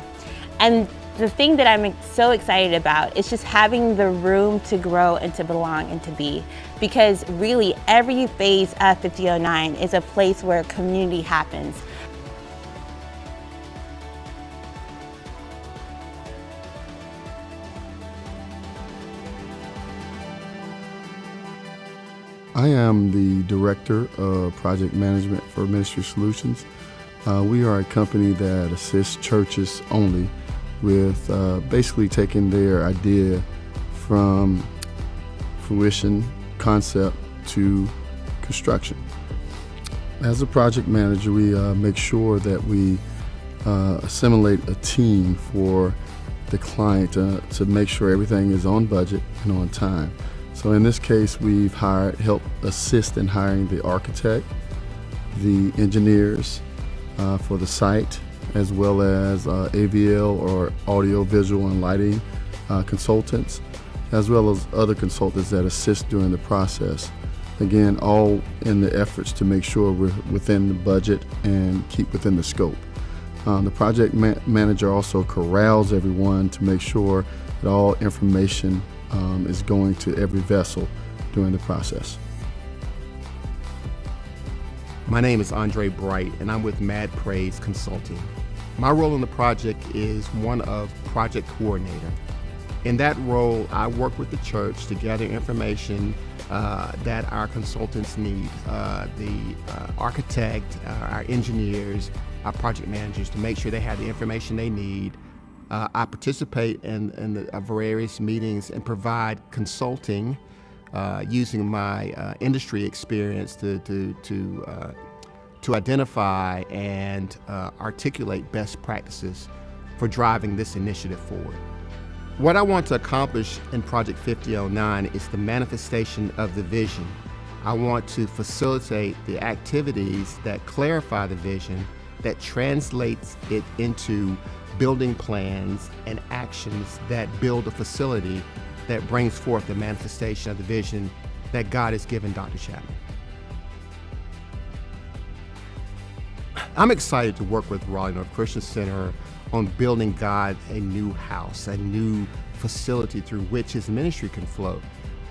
And the thing that I'm so excited about is just having the room to grow and to belong and to be. Because really every phase of 5009 is a place where community happens. I am the Director of Project Management for Ministry Solutions. We are a company that assists churches only with basically taking their idea from fruition, concept to construction. As a project manager, we make sure that we assimilate a team for the client to make sure everything is on budget and on time. So in this case, we've helped assist in hiring the architect, the engineers for the site, as well as AVL or audio, visual, and lighting consultants, as well as other consultants that assist during the process. Again, all in the efforts to make sure we're within the budget and keep within the scope. The project manager also corrals everyone to make sure that all information is going to every vessel during the process. My name is Andre Bright, and I'm with Mad Praise Consulting. My role in the project is one of project coordinator. In that role, I work with the church to gather information that our consultants need, the architect, our engineers, our project managers, to make sure they have the information they need. I participate in the various meetings and provide consulting using my industry experience to identify and articulate best practices for driving this initiative forward. What I want to accomplish in Project 5009 is the manifestation of the vision. I want to facilitate the activities that clarify the vision, that translates it into building plans and actions that build a facility that brings forth the manifestation of the vision that God has given Dr. Chapman. I'm excited to work with Raleigh North Christian Center on building God a new house, a new facility through which his ministry can flow.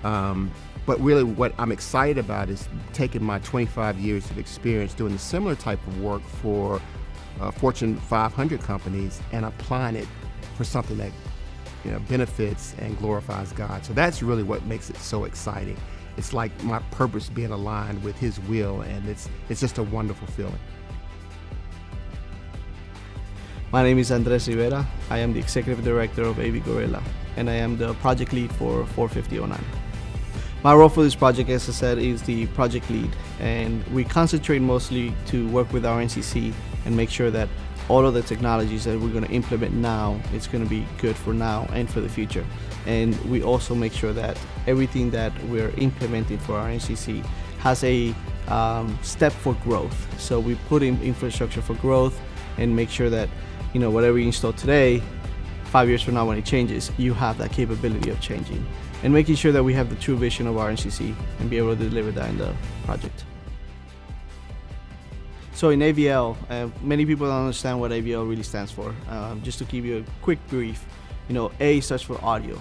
But really what I'm excited about is taking my 25 years of experience doing a similar type of work for Fortune 500 companies and applying it for something that benefits and glorifies God. So that's really what makes it so exciting. It's like my purpose being aligned with his will, and it's just a wonderful feeling. My name is Andres Rivera. I am the Executive Director of AV Gorilla, and I am the project lead for 45009. My role for this project, as I said, is the project lead, and we concentrate mostly to work with RNCC and make sure that all of the technologies that we're going to implement now, it's going to be good for now and for the future. And we also make sure that everything that we're implementing for RNCC has a step for growth. So we put in infrastructure for growth and make sure that whatever you install today, 5 years from now when it changes, you have that capability of changing. And making sure that we have the true vision of RNCC and be able to deliver that in the project. So in AVL, many people don't understand what AVL really stands for. Just to give you a quick brief, A stands for audio.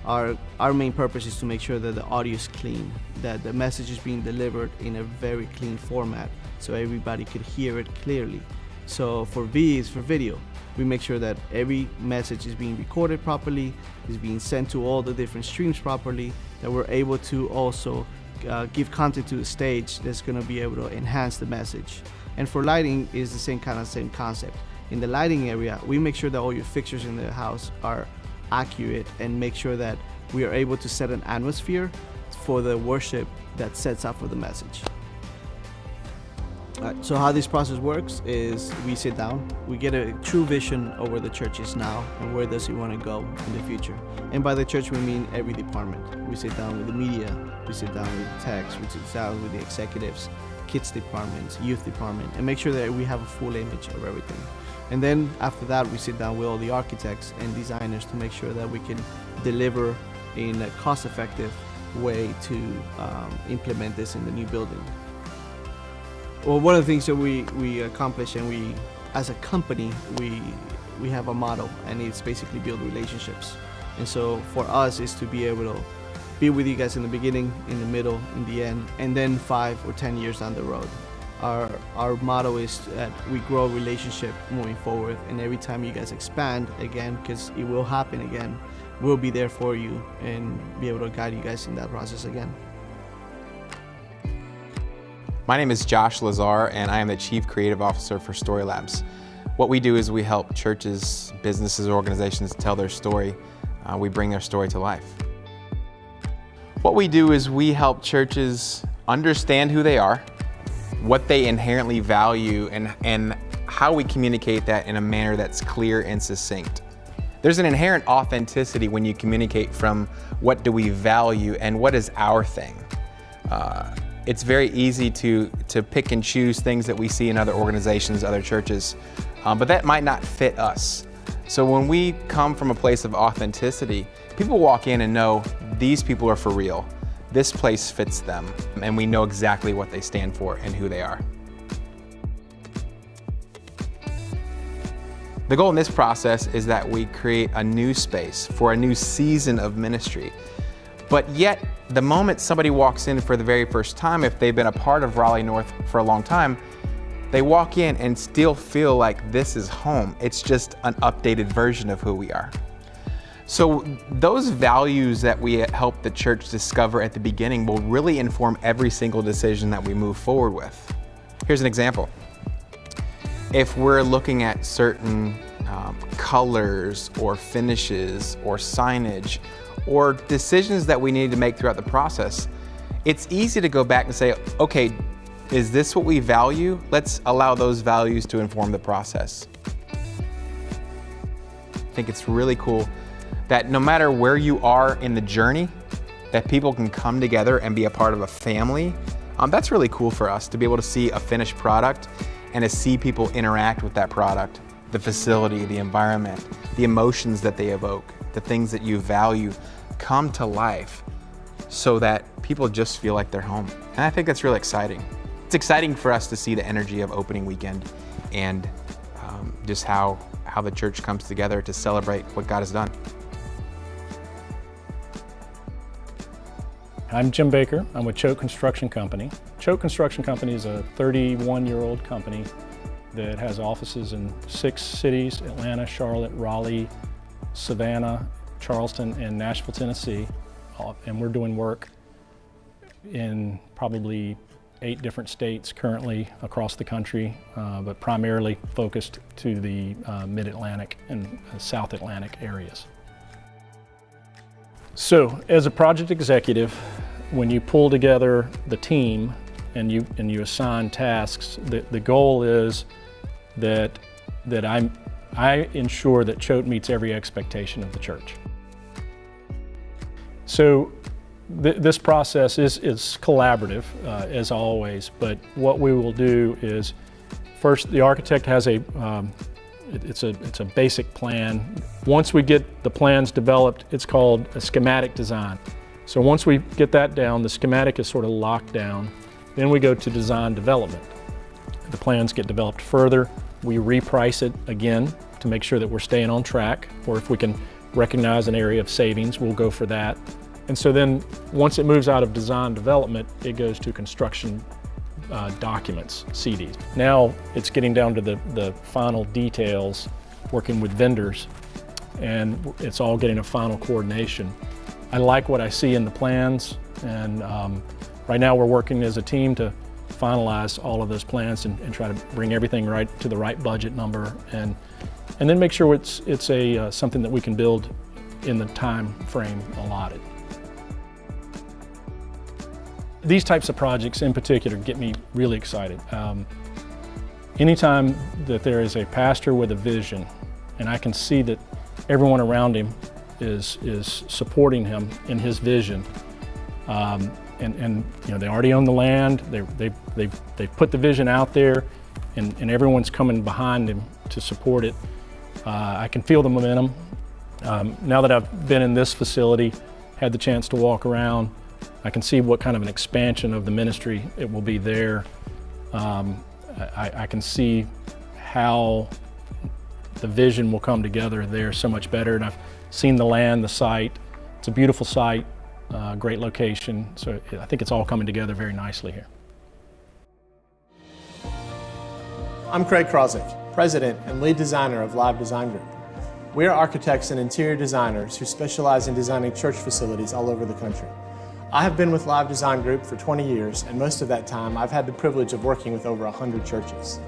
Our main purpose is to make sure that the audio is clean, that the message is being delivered in a very clean format so everybody could hear it clearly. So for V is for video. We make sure that every message is being recorded properly, is being sent to all the different streams properly, that we're able to also give content to the stage that's going to be able to enhance the message. And for lighting is the same concept. In the lighting area, we make sure that all your fixtures in the house are accurate and make sure that we are able to set an atmosphere for the worship that sets up for the message. So how this process works is we sit down, we get a true vision of where the church is now and where does it want to go in the future. And by the church we mean every department. We sit down with the media, we sit down with the text, we sit down with the executives, kids departments, youth department, and make sure that we have a full image of everything. And then after that we sit down with all the architects and designers to make sure that we can deliver in a cost-effective way to implement this in the new building. Well, one of the things that we accomplish, and we, as a company, we have a motto, and it's basically build relationships. And so for us is to be able to be with you guys in the beginning, in the middle, in the end, and then 5 or 10 years down the road. Our motto is that we grow a relationship moving forward, and every time you guys expand again, because it will happen again, we'll be there for you and be able to guide you guys in that process again. My name is Josh Lazar, and I am the Chief Creative Officer for Story Labs. What we do is we help churches, businesses, organizations tell their story. We bring their story to life. What we do is we help churches understand who they are, what they inherently value, and how we communicate that in a manner that's clear and succinct. There's an inherent authenticity when you communicate from what do we value and what is our thing. It's very easy to pick and choose things that we see in other organizations, other churches, but that might not fit us. So when we come from a place of authenticity, people walk in and know these people are for real. This place fits them, and we know exactly what they stand for and who they are. The goal in this process is that we create a new space for a new season of ministry. But yet, the moment somebody walks in for the very first time, if they've been a part of Raleigh North for a long time, they walk in and still feel like this is home. It's just an updated version of who we are. So those values that we help the church discover at the beginning will really inform every single decision that we move forward with. Here's an example. If we're looking at certain colors or finishes or signage or decisions that we need to make throughout the process, it's easy to go back and say, okay, is this what we value? Let's allow those values to inform the process. I think it's really cool that no matter where you are in the journey, that people can come together and be a part of a family. That's really cool for us to be able to see a finished product and to see people interact with that product, the facility, the environment, the emotions that they evoke, the things that you value come to life so that people just feel like they're home. And I think that's really exciting. It's exciting for us to see the energy of opening weekend and just how the church comes together to celebrate what God has done. I'm Jim Baker. I'm with Choate Construction Company. Choate Construction Company is a 31-year-old company that has offices in 6 cities: Atlanta, Charlotte, Raleigh, Savannah, Charleston, and Nashville, Tennessee. And we're doing work in probably 8 different states currently across the country, but primarily focused to the Mid-Atlantic and South Atlantic areas. So, as a project executive, when you pull together the team and you assign tasks, the goal is that I ensure that Choate meets every expectation of the church. So, this process is collaborative, as always. But what we will do is, first, the architect has it's a basic plan. Once we get the plans developed, it's called a schematic design. So once we get that down, the schematic is sort of locked down. Then we go to design development. The plans get developed further. We reprice it again to make sure that we're staying on track, or if we can recognize an area of savings, we'll go for that. And so then once it moves out of design development, it goes to construction documents, CDs. Now it's getting down to the final details, working with vendors, and it's all getting a final coordination. I like what I see in the plans, and right now we're working as a team to finalize all of those plans and try to bring everything right to the right budget number, and then make sure it's something that we can build in the time frame allotted. These types of projects in particular get me really excited. Anytime that there is a pastor with a vision and I can see that everyone around him is supporting him in his vision, and you know, they already own the land, they've put the vision out there, and everyone's coming behind him to support it. I can feel the momentum. Now that I've been in this facility, had the chance to walk around, I can see what kind of an expansion of the ministry it will be there. I can see how the vision will come together there so much better. And I've seen the land, the site. It's a beautiful site, great location. So I think it's all coming together very nicely here. I'm Craig Krozik, President and Lead Designer of Live Design Group. We are architects and interior designers who specialize in designing church facilities all over the country. I have been with Live Design Group for 20 years, and most of that time I've had the privilege of working with over 100 churches.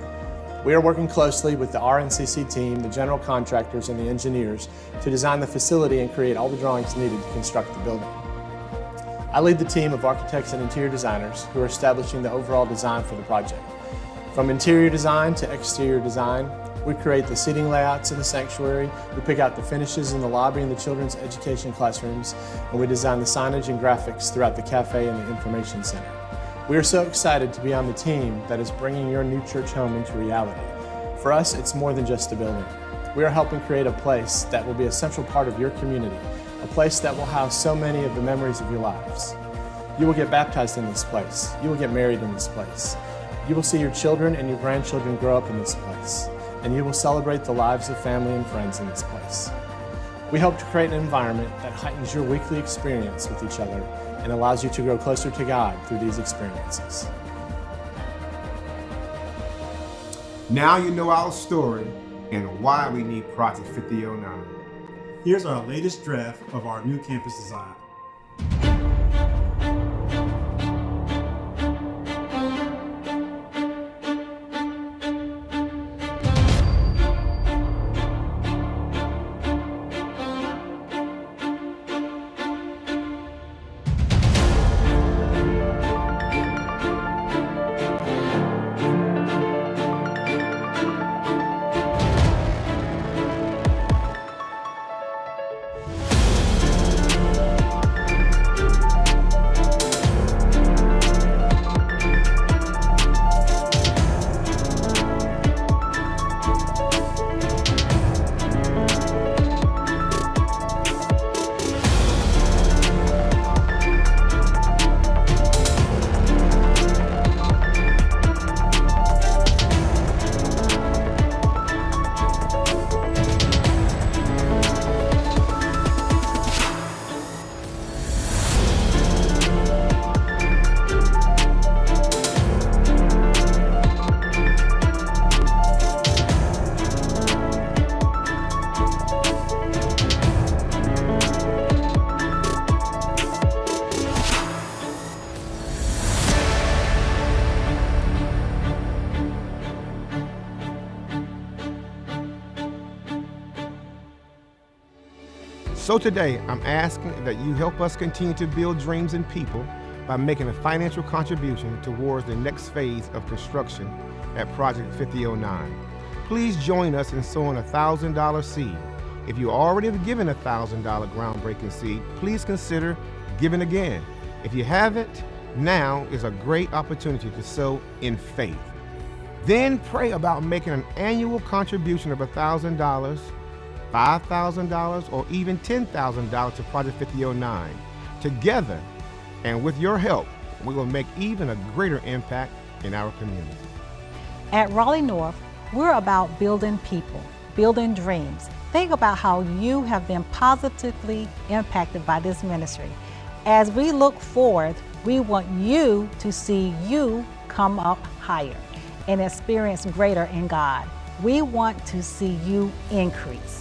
We are working closely with the RNCC team, the general contractors, and the engineers to design the facility and create all the drawings needed to construct the building. I lead the team of architects and interior designers who are establishing the overall design for the project. From interior design to exterior design, we create the seating layouts in the sanctuary, we pick out the finishes in the lobby and the children's education classrooms, and we design the signage and graphics throughout the cafe and the information center. We are so excited to be on the team that is bringing your new church home into reality. For us, it's more than just a building. We are helping create a place that will be a central part of your community, a place that will house so many of the memories of your lives. You will get baptized in this place. You will get married in this place. You will see your children and your grandchildren grow up in this place, and you will celebrate the lives of family and friends in this place. We hope to create an environment that heightens your weekly experience with each other and allows you to grow closer to God through these experiences. Now you know our story and why we need Project 5009. Here's our latest draft of our new campus design. So today, I'm asking that you help us continue to build dreams in people by making a financial contribution towards the next phase of construction at Project 5009. Please join us in sowing a $1,000 seed. If you already have given a $1,000 groundbreaking seed, please consider giving again. If you haven't, now is a great opportunity to sow in faith. Then pray about making an annual contribution of $1,000, $5,000, or even $10,000 to Project 5009. Together, and with your help, we will make even a greater impact in our community. At Raleigh North, we're about building people, building dreams. Think about how you have been positively impacted by this ministry. As we look forward, we want you to see you come up higher and experience greater in God. We want to see you increase.